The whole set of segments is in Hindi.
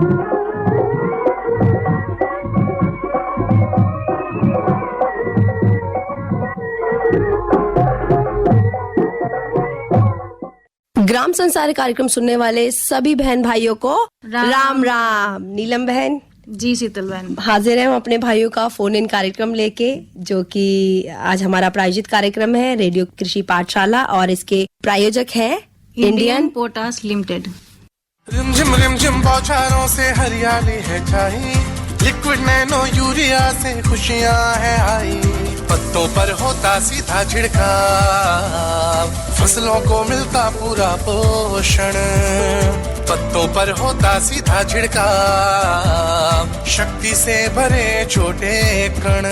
ग्राम संसार कार्यक्रम सुनने वाले सभी बहन भाइयों को राम राम। नीलम बहन जी, शीतल बहन हाजिर है हम अपने भाइयों का फोन इन कार्यक्रम लेके, जो कि आज हमारा प्रायोजित कार्यक्रम है रेडियो कृषि पाठशाला, और इसके प्रायोजक है इंडियन पोटाश लिमिटेड। रिमझिम रिमझिम बौछारों से हरियाली है छाई, लिक्विड नैनो यूरिया से खुशियां है आई, पत्तों पर होता सीधा छिड़काव, फसलों को मिलता पूरा पोषण, पत्तों पर होता सीधा छिड़काव, शक्ति से भरे छोटे कण,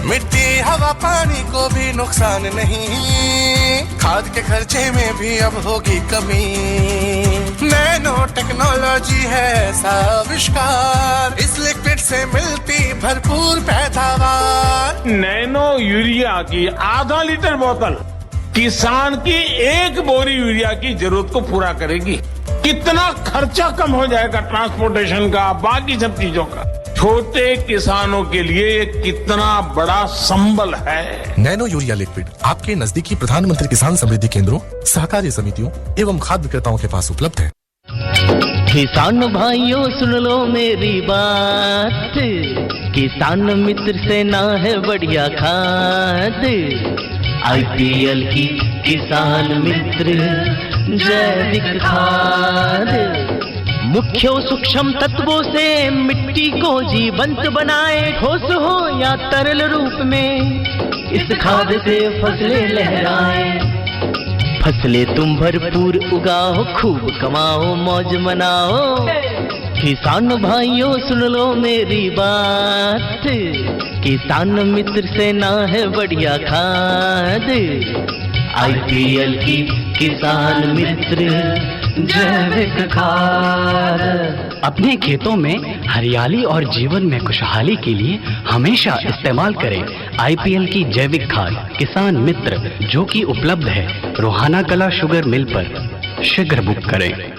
मिट्टी हवा पानी को भी नुकसान नहीं, खाद के खर्चे में भी अब होगी कमी, नैनो टेक्नोलॉजी है ऐसा आविष्कार, इस लिक्विड से मिलती भरपूर पैदावार। नैनो यूरिया की आधा लीटर बोतल किसान की एक बोरी यूरिया की जरूरत को पूरा करेगी। कितना खर्चा कम हो जाएगा ट्रांसपोर्टेशन का, बाकी सब चीजों का। छोटे किसानों के लिए ये कितना बड़ा संबल है। नैनो यूरिया लिक्विड आपके नजदीकी प्रधानमंत्री किसान समृद्धि केंद्रों, सहकारी समितियों एवं खाद्य विक्रेताओं के पास उपलब्ध है। किसान भाइयों सुन लो मेरी बात, किसान मित्र से ना है बढ़िया खाद, IPL की किसान मित्र जैविक खाद, मुख्य सूक्ष्म तत्वों से मिट्टी को जीवंत बनाए, ठोस हो या तरल रूप में इस खाद से फसलें लहराए, फसलें तुम भरपूर उगाओ, खूब कमाओ, मौज मनाओ। किसान भाइयों सुन लो मेरी बात, किसान मित्र से ना है बढ़िया खाद, IPL की किसान मित्र जैविक खाद। अपने खेतों में हरियाली और जीवन में खुशहाली के लिए हमेशा इस्तेमाल करें IPL की जैविक खाद किसान मित्र, जो कि उपलब्ध है रोहाना कला शुगर मिल पर। शीघ्र बुक करें।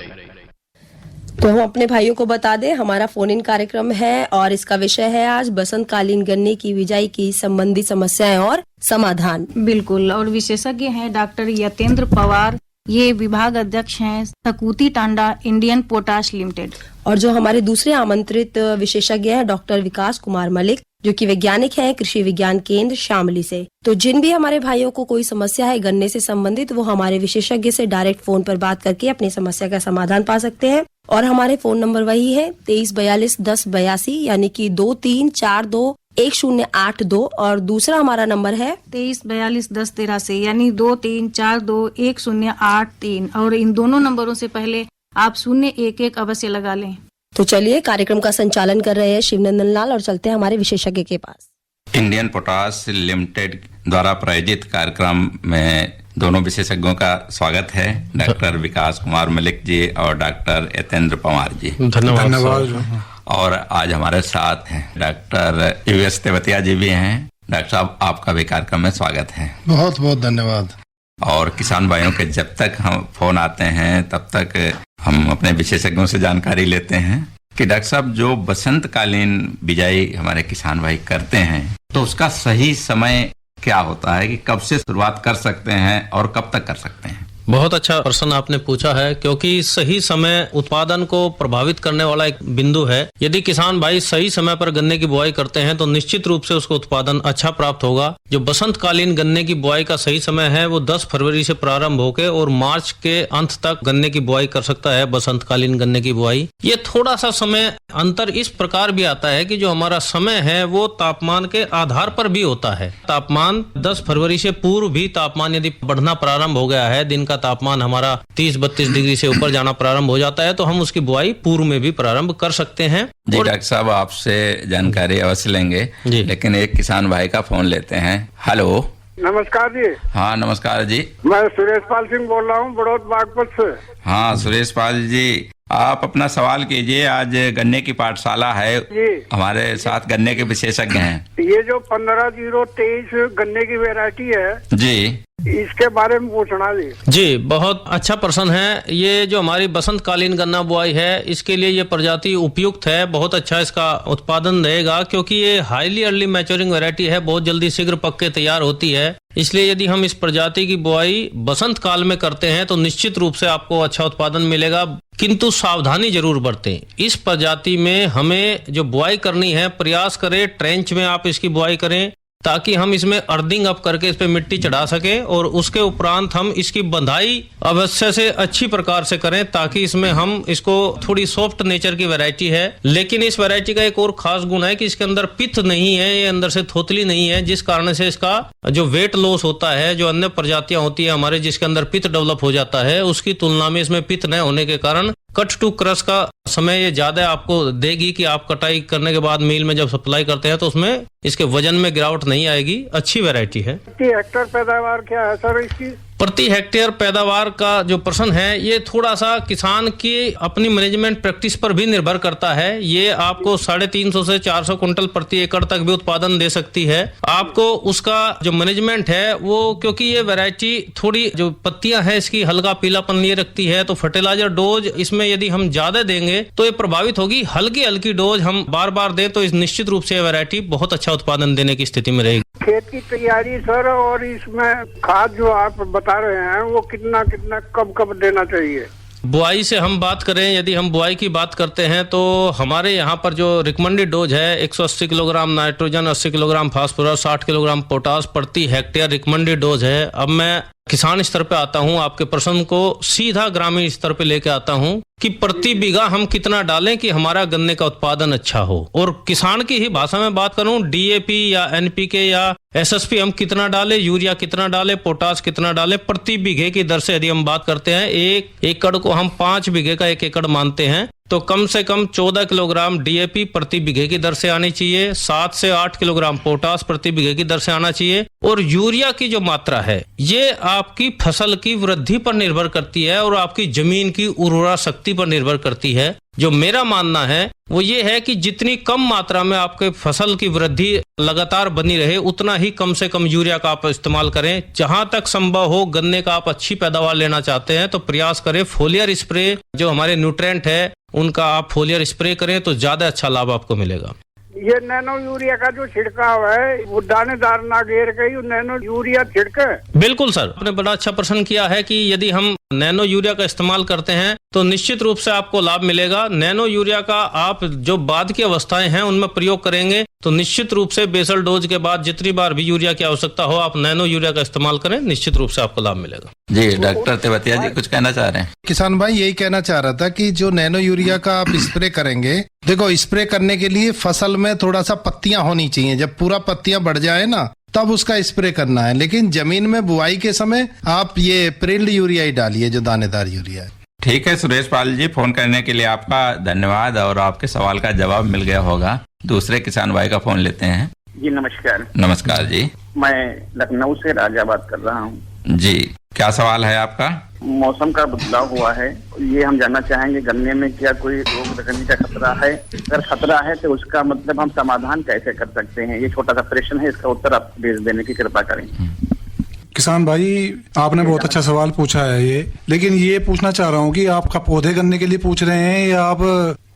तो हम अपने भाइयों को बता दें, हमारा फोन इन कार्यक्रम है और इसका विषय है आज बसंतकालीन गन्ने की बिजाई की संबंधी समस्याएं और समाधान। बिल्कुल, और विशेषज्ञ हैं डॉक्टर यतेंद्र पवार, ये विभाग अध्यक्ष हैं सकूती टांडा इंडियन पोटाश लिमिटेड। और जो हमारे दूसरे आमंत्रित विशेषज्ञ हैं डॉक्टर विकास कुमार मलिक, जो कि वैज्ञानिक हैं कृषि विज्ञान केंद्र शामली से। तो जिन भी हमारे भाइयों को कोई समस्या है गन्ने से संबंधित, वो हमारे विशेषज्ञ से डायरेक्ट फोन पर बात करके अपनी समस्या का समाधान पा सकते हैं। और हमारे फोन नंबर वही है 23421082, यानी कि 23421082, और दूसरा हमारा नंबर है 23421083, यानी 23421083, और इन दोनों नंबरों से पहले आप 011 अवश्य लगा लें। तो चलिए, कार्यक्रम का संचालन कर रहे हैं शिवनंदन लाल, और चलते हैं हमारे विशेषज्ञ के पास। इंडियन पोटाश लिमिटेड द्वारा प्रायोजित कार्यक्रम में दोनों विशेषज्ञों का स्वागत है, डॉक्टर विकास कुमार मलिक जी और डॉक्टर यतेंद्र पवार जी। धन्यवाद। और आज हमारे साथ हैं डॉक्टर US तेवतिया जी भी हैं। डॉक्टर साहब, आपका भी कार्यक्रम में स्वागत है। बहुत बहुत धन्यवाद। और किसान भाइयों के जब तक हम फोन आते हैं तब तक हम अपने विशेषज्ञों से जानकारी लेते हैं कि डॉक्टर साहब, जो बसंतकालीन बिजाई हमारे किसान भाई करते हैं, तो उसका सही समय क्या होता है कि कब से शुरुआत कर सकते हैं और कब तक कर सकते हैं? बहुत अच्छा प्रश्न आपने पूछा है, क्योंकि सही समय उत्पादन को प्रभावित करने वाला एक बिंदु है। यदि किसान भाई सही समय पर गन्ने की बुआई करते हैं तो निश्चित रूप से उसको उत्पादन अच्छा प्राप्त होगा। जो बसंतकालीन गन्ने की बुआई का सही समय है वो 10 फरवरी से प्रारंभ होकर और मार्च के अंत तक गन्ने की बुआई कर सकता है बसंतकालीन गन्ने की बुआई। ये थोड़ा सा समय अंतर इस प्रकार भी आता है कि जो हमारा समय है वो तापमान के आधार पर भी होता है। तापमान 10 फरवरी से पूर्व भी तापमान यदि बढ़ना प्रारंभ हो गया है, दिन का तापमान हमारा 30-32 डिग्री से ऊपर जाना प्रारंभ हो जाता है, तो हम उसकी बुआई पूर्व में भी प्रारंभ कर सकते हैं। जी डॉक्टर साहब, आपसे जानकारी अवश्य लेंगे, लेकिन एक किसान भाई का फोन लेते हैं। हेलो, नमस्कार जी। हाँ नमस्कार जी, मैं सुरेश पाल सिंह बोल रहा हूँ बड़ौद बागपत से। हाँ सुरेश पाल जी, आप अपना सवाल कीजिए। आज गन्ने की पाठशाला है जी, हमारे साथ गन्ने के विशेषज्ञ हैं। ये जो 15-023 गन्ने की वैरायटी है जी, इसके बारे में पूछना जी। जी, बहुत अच्छा प्रश्न है। ये जो हमारी बसंतकालीन गन्ना बुआई है, इसके लिए ये प्रजाति उपयुक्त है, बहुत अच्छा इसका उत्पादन रहेगा, क्योंकि ये हाईली अर्ली मैच्योरिंग वैरायटी है, बहुत जल्दी शीघ्र पक के तैयार होती है। इसलिए यदि हम इस प्रजाति की बुआई बसंत काल में करते हैं तो निश्चित रूप से आपको अच्छा उत्पादन मिलेगा, किंतु सावधानी जरूर बरतें। इस प्रजाति में हमें जो बुआई करनी है, प्रयास करें ट्रेंच में आप इसकी बुआई करें, ताकि हम इसमें अर्थिंग अप करके इस पे मिट्टी चढ़ा सके, और उसके उपरांत हम इसकी बंधाई अवश्य से अच्छी प्रकार से करें, ताकि इसमें हम इसको थोड़ी सॉफ्ट नेचर की वैरायटी है। लेकिन इस वैरायटी का एक और खास गुण है कि इसके अंदर पित्त नहीं है, ये अंदर से थोतली नहीं है, जिस कारण से इसका जो वेट लॉस होता है, जो अन्य प्रजातियां होती है हमारे जिसके अंदर पित्त डेवलप हो जाता है, उसकी तुलना में इसमें पित्त न होने के कारण कट टू क्रश का समय ये ज्यादा आपको देगी कि आप कटाई करने के बाद मील में जब सप्लाई करते हैं तो उसमें इसके वजन में गिरावट नहीं आएगी। अच्छी वैरायटी है। प्रति हेक्टर पैदावार क्या है सर इसकी? प्रति हेक्टेयर पैदावार का जो प्रश्न है, ये थोड़ा सा किसान की अपनी मैनेजमेंट प्रैक्टिस पर भी निर्भर करता है। ये आपको 350 से 400 क्विंटल प्रति एकड़ तक भी उत्पादन दे सकती है। आपको उसका जो मैनेजमेंट है वो, क्योंकि ये वैरायटी थोड़ी जो पत्तियां हैं इसकी हल्का पीलापन लिए रखती है, तो फर्टिलाइजर डोज इसमें यदि हम ज्यादा देंगे तो ये प्रभावित होगी। हल्की हल्की डोज हम बार बार दें तो इस निश्चित रूप से वैरायटी बहुत अच्छा उत्पादन देने की स्थिति में रहेगी। खेत की तैयारी सर, और इसमें खाद जो आप बता रहे हैं वो कितना कितना कब कब देना चाहिए? बुआई से हम बात करें, यदि हम बुआई की बात करते हैं तो हमारे यहाँ पर जो रिकमेंडेड डोज है 180 kilogram nitrogen, 80 kilogram phosphorus, 60 kilogram potash प्रति हेक्टेयर रिकमेंडेड डोज है। अब मैं किसान स्तर पे आता हूँ, आपके प्रश्न को सीधा ग्रामीण स्तर पे लेके आता हूँ कि प्रति बीघा हम कितना डालें कि हमारा गन्ने का उत्पादन अच्छा हो। और किसान की ही भाषा में बात करूं, डीएपी या एनपीके या एसएसपी हम कितना डालें, यूरिया कितना डालें, पोटास कितना डालें, प्रति बीघे की दर से यदि हम बात करते हैं, 1 एकड़ को हम 5 बीघे का 1 एकड़ मानते हैं, तो कम से कम 14 किलोग्राम डीएपी प्रति बीघे की दर से आनी चाहिए, 7 से 8 किलोग्राम पोटास प्रति बीघे की दर से आना चाहिए। और यूरिया की जो मात्रा है ये आपकी फसल की वृद्धि पर निर्भर करती है और आपकी जमीन की उर्वरा शक्ति पर निर्भर करती है। जो मेरा मानना है वो ये है कि जितनी कम मात्रा में आपके फसल की वृद्धि लगातार बनी रहे, उतना ही कम से कम यूरिया का आप इस्तेमाल करें। जहां तक संभव हो गन्ने का आप अच्छी पैदावार लेना चाहते हैं तो प्रयास करें फोलियर स्प्रे, जो हमारे न्यूट्रेंट है उनका आप फोलियर स्प्रे करें तो ज्यादा अच्छा लाभ आपको मिलेगा। ये नैनो यूरिया का जो छिड़काव है वो दानेदार ना घेर के ही नैनो यूरिया छिड़के? बिल्कुल सर, आपने बड़ा अच्छा प्रश्न किया है कि यदि हम नैनो यूरिया का इस्तेमाल करते हैं तो निश्चित रूप से आपको लाभ मिलेगा। नैनो यूरिया का आप जो बाद की अवस्थाएं हैं उनमें प्रयोग करेंगे तो निश्चित रूप से बेसल डोज के बाद जितनी बार भी यूरिया की आवश्यकता हो आप नैनो यूरिया का इस्तेमाल करें, निश्चित रूप से आपको लाभ मिलेगा। जी डॉक्टर तेवतिया जी कुछ कहना चाह रहे हैं? किसान भाई यही कहना चाह रहा था कि जो नैनो यूरिया का आप स्प्रे करेंगे, देखो स्प्रे करने के लिए फसल में थोड़ा सा पत्तियां होनी चाहिए, जब पूरा पत्तियां बढ़ जाए ना तब उसका स्प्रे करना है। लेकिन जमीन में बुआई के समय आप ये प्रिल्ड यूरिया ही डालिए, जो दानेदार यूरिया है। ठीक है सुरेश पाल जी, फोन करने के लिए आपका धन्यवाद और आपके सवाल का जवाब मिल गया होगा। दूसरे किसान भाई का फोन लेते हैं। जी नमस्कार। नमस्कार जी, मैं लखनऊ से राजा बात कर रहा हूँ। जी क्या सवाल है आपका? मौसम का बदलाव हुआ है, ये हम जानना चाहेंगे गन्ने में क्या कोई रोग लगने का खतरा है? अगर खतरा है तो उसका मतलब हम समाधान कैसे कर सकते हैं? ये छोटा सा प्रश्न है, इसका उत्तर आप भेज देने की कृपा करें। किसान भाई आपने बहुत अच्छा सवाल पूछा है ये, लेकिन ये पूछना चाह रहा हूँ कि आपका पौधे गन्ने के लिए पूछ रहे हैं या आप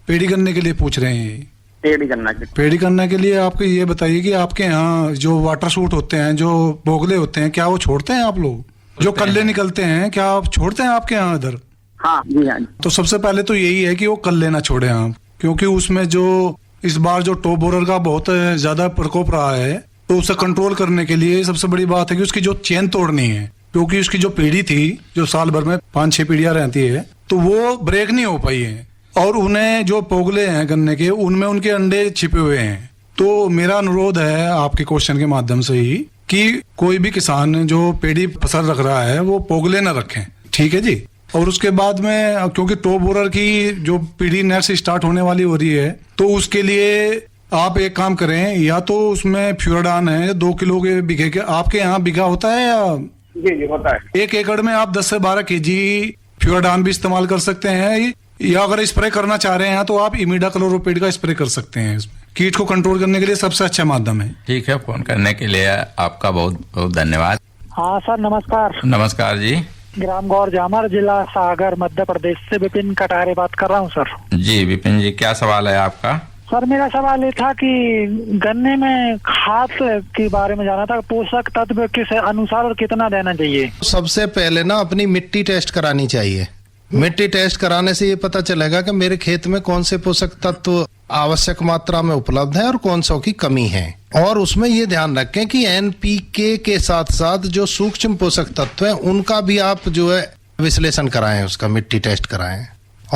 पेड़ी गन्ने के लिए पूछ रहे हैं? पेड़ी गन्ना के। पेड़ी गन्ना के लिए आपको ये बताइए कि आपके यहाँ जो वाटर शूट होते हैं, जो बोगले होते हैं, क्या वो छोड़ते हैं आप लोग? जो कल्ले निकलते हैं क्या आप छोड़ते हैं आपके यहाँ इधर? हाँ जी हाँ। तो सबसे पहले तो यही है कि वो कल्ले ना छोड़े आप, क्योंकि उसमें जो इस बार जो टॉप बोरर का बहुत ज्यादा प्रकोप रहा है, तो उसे कंट्रोल करने के लिए सबसे बड़ी बात है कि उसकी जो चेन तोड़नी है, क्योंकि उसकी जो पीढ़ी थी जो साल भर में 5-6 पीढ़ियां रहती है, तो वो ब्रेक नहीं हो पाई है और उन्हें जो पोगले हैं गन्ने के उनमें उनके अंडे छिपे हुए हैं। तो मेरा अनुरोध है आपके क्वेश्चन के माध्यम से ही कि कोई भी किसान जो पेड़ी फसल रख रहा है वो पोगले न रखें, ठीक है जी। और उसके बाद में क्योंकि टॉप बोरर की जो पीढ़ी नेक्स्ट स्टार्ट होने वाली हो रही है, तो उसके लिए आप एक काम करें, या तो उसमें फ्यूराडान है 2 किलो के बीघे के, आपके यहाँ बीघा होता है या? जी होता है। 1 एकड़ में आप 10 से 12 केजी फ्यूराडान भी इस्तेमाल कर सकते हैं, या अगर स्प्रे करना चाह रहे हैं तो आप इमिडाक्लोरोपिड का स्प्रे कर सकते हैं। इसमें कीट को कंट्रोल करने के लिए सबसे अच्छा माध्यम है। ठीक है, फोन करने के लिए आपका बहुत बहुत धन्यवाद। हाँ सर, नमस्कार। नमस्कार जी। ग्राम गौर जामर, जिला सागर, मध्य प्रदेश से विपिन कटारे बात कर रहा हूँ सर। जी विपिन जी, क्या सवाल है आपका? सर मेरा सवाल ये था कि गन्ने में खाद के बारे में जाना था, पोषक तत्व किस अनुसार और कितना देना चाहिए। सबसे पहले ना अपनी मिट्टी टेस्ट करानी चाहिए। मिट्टी टेस्ट कराने से ये पता चलेगा कि मेरे खेत में कौन से पोषक तत्व आवश्यक मात्रा में उपलब्ध है और कौन सा की कमी है। और उसमें ये ध्यान रखें कि एनपीके के साथ साथ जो सूक्ष्म पोषक तत्व है उनका भी आप जो है विश्लेषण कराएं, उसका मिट्टी टेस्ट कराएं।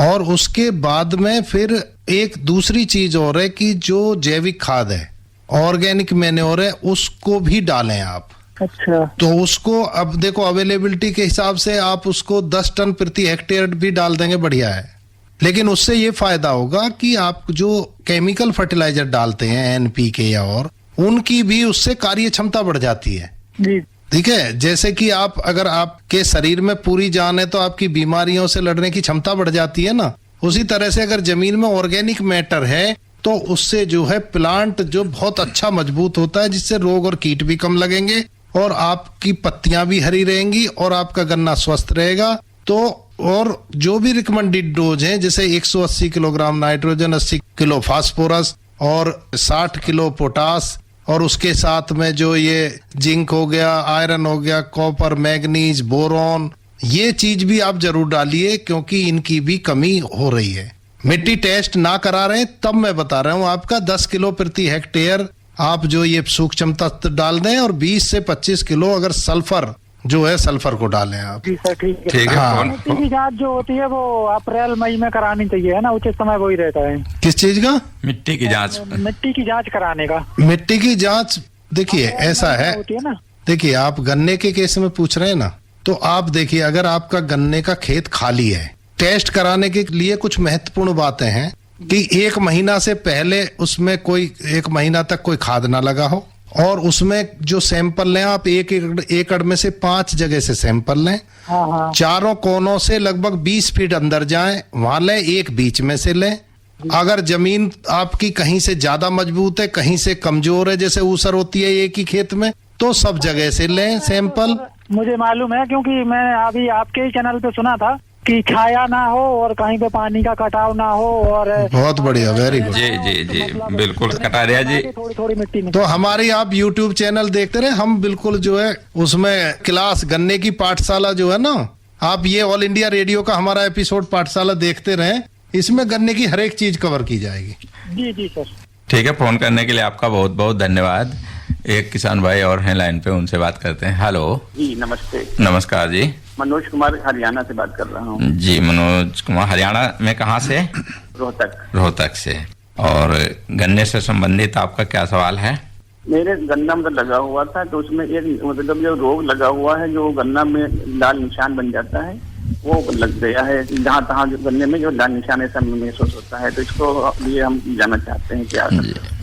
और उसके बाद में फिर एक दूसरी चीज और है कि जो जैविक खाद है, ऑर्गेनिक मैन्योर है, उसको भी डालें आप। अच्छा। तो उसको अब देखो अवेलेबिलिटी के हिसाब से आप उसको 10 टन प्रति हेक्टेयर भी डाल देंगे, बढ़िया है। लेकिन उससे ये फायदा होगा कि आप जो केमिकल फर्टिलाइजर डालते हैं एनपीके या और, उनकी भी उससे कार्य क्षमता बढ़ जाती है। जी ठीक है। जैसे कि आप अगर आपके शरीर में पूरी जान है तो आपकी बीमारियों से लड़ने की क्षमता बढ़ जाती है ना। उसी तरह से अगर जमीन में ऑर्गेनिक मैटर है तो उससे जो है प्लांट जो बहुत अच्छा मजबूत होता है, जिससे रोग और कीट भी कम लगेंगे और आपकी पत्तियां भी हरी रहेंगी और आपका गन्ना स्वस्थ रहेगा। तो और जो भी रिकमेंडेड डोज है, जैसे 180 किलोग्राम नाइट्रोजन, 80 किलो फास्फोरस और 60 किलो पोटास, और उसके साथ में जो ये जिंक हो गया, आयरन हो गया, कॉपर, मैग्नीज, बोरॉन, ये चीज भी आप जरूर डालिए क्योंकि इनकी भी कमी हो रही है। मिट्टी टेस्ट ना करा रहे तब मैं बता रहा हूँ आपका 10 किलो प्रति हेक्टेयर आप जो ये सूक्ष्म तत्व डाल दें और 20 से 25 किलो अगर सल्फर जो है सल्फर को डालें आप। जी सर, ठीक है। ठीक है। हाँ। मिट्टी की जांच जो होती है वो अप्रैल मई में करानी चाहिए, है ना, उचित समय वही रहता है। किस चीज का? मिट्टी की जांच। मिट्टी की जांच कराने का। मिट्टी की जांच देखिए ऐसा है, होती है ना। देखिए आप गन्ने के केस में पूछ रहे हैं ना, तो आप देखिए अगर आपका गन्ने का खेत खाली है, टेस्ट कराने के लिए कुछ महत्वपूर्ण बातें हैं कि 1 महीना से पहले उसमें कोई 1 महीना तक कोई खाद ना लगा हो, और उसमें जो सैंपल लें आप 1 एकड़ में से 5 जगह से सैंपल लें। हाँ हाँ। चारों कोनों से लगभग 20 फीट अंदर जाएं, वहां लें, एक बीच में से लें। अगर जमीन आपकी कहीं से ज्यादा मजबूत है, कहीं से कमजोर है, जैसे ऊसर होती है एक ही खेत में, तो सब जगह से लें सैंपल। मुझे मालूम है क्योंकि मैंने अभी आपके ही चैनल पे सुना था कि छाया ना हो और कहीं पे पानी का कटाव ना हो। और बहुत बढ़िया, वेरी गुड। जी जी जी बिल्कुल कटारिया जी। थोड़ी मिट्टी में तो हमारी आप YouTube चैनल देखते रहे, हम बिल्कुल जो है उसमें क्लास गन्ने की पाठशाला जो है ना, आप ये ऑल इंडिया रेडियो का हमारा एपिसोड पाठशाला देखते रहे, इसमें गन्ने की हर एक चीज कवर की जाएगी। जी जी सर। ठीक है, फोन करने के लिए आपका बहुत बहुत धन्यवाद। एक किसान भाई और हैं लाइन पे, उनसे बात करते हैं। हेलो जी नमस्ते। नमस्कार जी। मनोज कुमार हरियाणा से बात कर रहा हूँ। जी मनोज कुमार, हरियाणा में कहाँ से? रोहतक। रोहतक से। और गन्ने से संबंधित आपका क्या सवाल है? मेरे गन्ना मतलब लगा हुआ था, तो उसमें एक मतलब जो रोग लगा हुआ है, जो गन्ना में लाल निशान बन जाता है, वो लग गया है जहाँ तहाँ गन्ने में जो लाल निशान ऐसा महसूस होता है। तो इसको लिए हम जानना चाहते हैं क्या।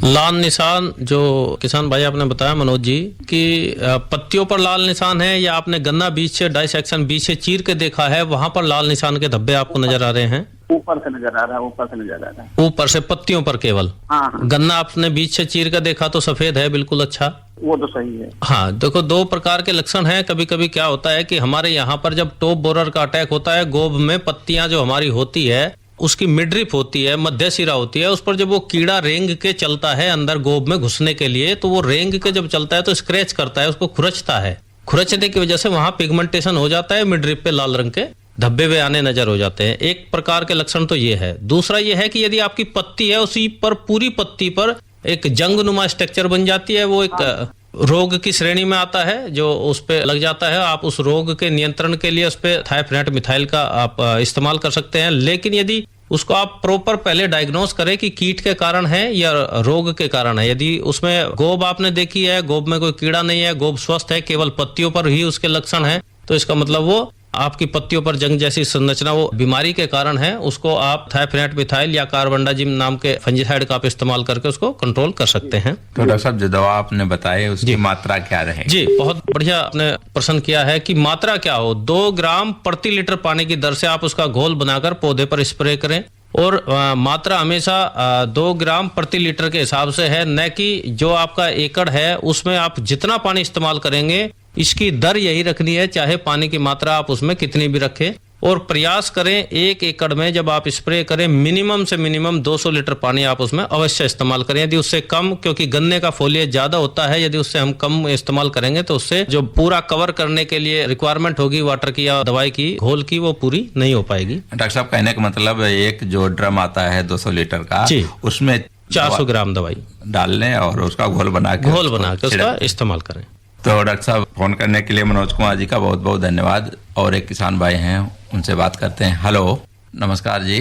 लाल निशान जो किसान भाई आपने बताया मनोज जी कि पत्तियों पर लाल निशान है, या आपने गन्ना बीच से डाइसेक्शन बीच से चीर के देखा है, वहां पर लाल निशान के धब्बे आपको नजर आ रहे हैं? ऊपर से नजर आ रहा है, ऊपर से नजर आ रहा है। ऊपर से पत्तियों पर केवल? हाँ। गन्ना आपने बीच से चीर कर देखा तो सफेद है, बिल्कुल अच्छा। वो तो सही है। हाँ देखो, 2 प्रकार के लक्षण हैं। कभी कभी क्या होता है कि हमारे यहाँ पर जब टॉप बोरर का अटैक होता है, गोब में पत्तियां जो हमारी होती है उसकी मिड्रिप होती है, मध्य सिरा होती है, उस पर जब वो कीड़ा रेंग के चलता है अंदर गोब में घुसने के लिए, तो वो रेंग के जब चलता है तो स्क्रैच करता है, उसको खुरचता है। खुरचने की वजह से वहां पिगमेंटेशन हो जाता है, मिड्रिप पे लाल रंग के धब्बे वे आने नजर हो जाते हैं। एक प्रकार के लक्षण तो ये है। दूसरा ये है कि यदि आपकी पत्ती है, उसी पर पूरी पत्ती पर एक जंगनुमा स्ट्रक्चर बन जाती है, वो एक रोग की श्रेणी में आता है जो उस पे लग जाता है। आप उस रोग के नियंत्रण के लिए उस पे थाइफ्रेट मिथाइल का आप इस्तेमाल कर सकते हैं। लेकिन यदि उसको आप प्रॉपर पहले डायग्नोस करें कि कीट के कारण है या रोग के कारण है। यदि उसमें गोब आपने देखी है, गोब में कोई कीड़ा नहीं है, गोब स्वस्थ है, केवल पत्तियों पर ही उसके लक्षण है, तो इसका मतलब वो आपकी पत्तियों पर जंग जैसी संरचना वो बीमारी के कारण है। उसको आप थाइफ्रेट मिथाइल या कार्बेंडाजिम नाम के फंजीसाइड का आप इस्तेमाल करके उसको कंट्रोल कर सकते हैं। तो डॉक्टर साहब, जो दवा आपने बताई उसकी मात्रा क्या रहेगी? जी बहुत बढ़िया आपने प्रश्न किया है कि मात्रा क्या हो। 2 ग्राम प्रति लीटर पानी की दर से आप उसका घोल बनाकर पौधे पर स्प्रे करें, और मात्रा हमेशा 2 ग्राम प्रति लीटर के हिसाब से है, न कि जो आपका एकड़ है उसमें आप जितना पानी इस्तेमाल करेंगे इसकी दर यही रखनी है, चाहे पानी की मात्रा आप उसमें कितनी भी रखें, और प्रयास करें 1 एकड़ में जब आप स्प्रे करें मिनिमम से मिनिमम 200 लीटर पानी आप उसमें अवश्य इस्तेमाल करें। यदि उससे कम, क्योंकि गन्ने का फोलिएज ज्यादा होता है, यदि उससे हम कम इस्तेमाल करेंगे तो उससे जो पूरा कवर करने के लिए रिक्वायरमेंट होगी वाटर की या दवाई की घोल की, वो पूरी नहीं हो पाएगी। डॉक्टर साहब कहने का मतलब एक जो ड्रम आता है 200 लीटर का, उसमें 400 ग्राम दवाई डाल लें और उसका घोल बना के उसका इस्तेमाल करें। तो डॉक्टर साहब फोन करने के लिए मनोज कुमार जी का बहुत बहुत धन्यवाद। और एक किसान भाई हैं, उनसे बात करते हैं। हेलो, नमस्कार जी।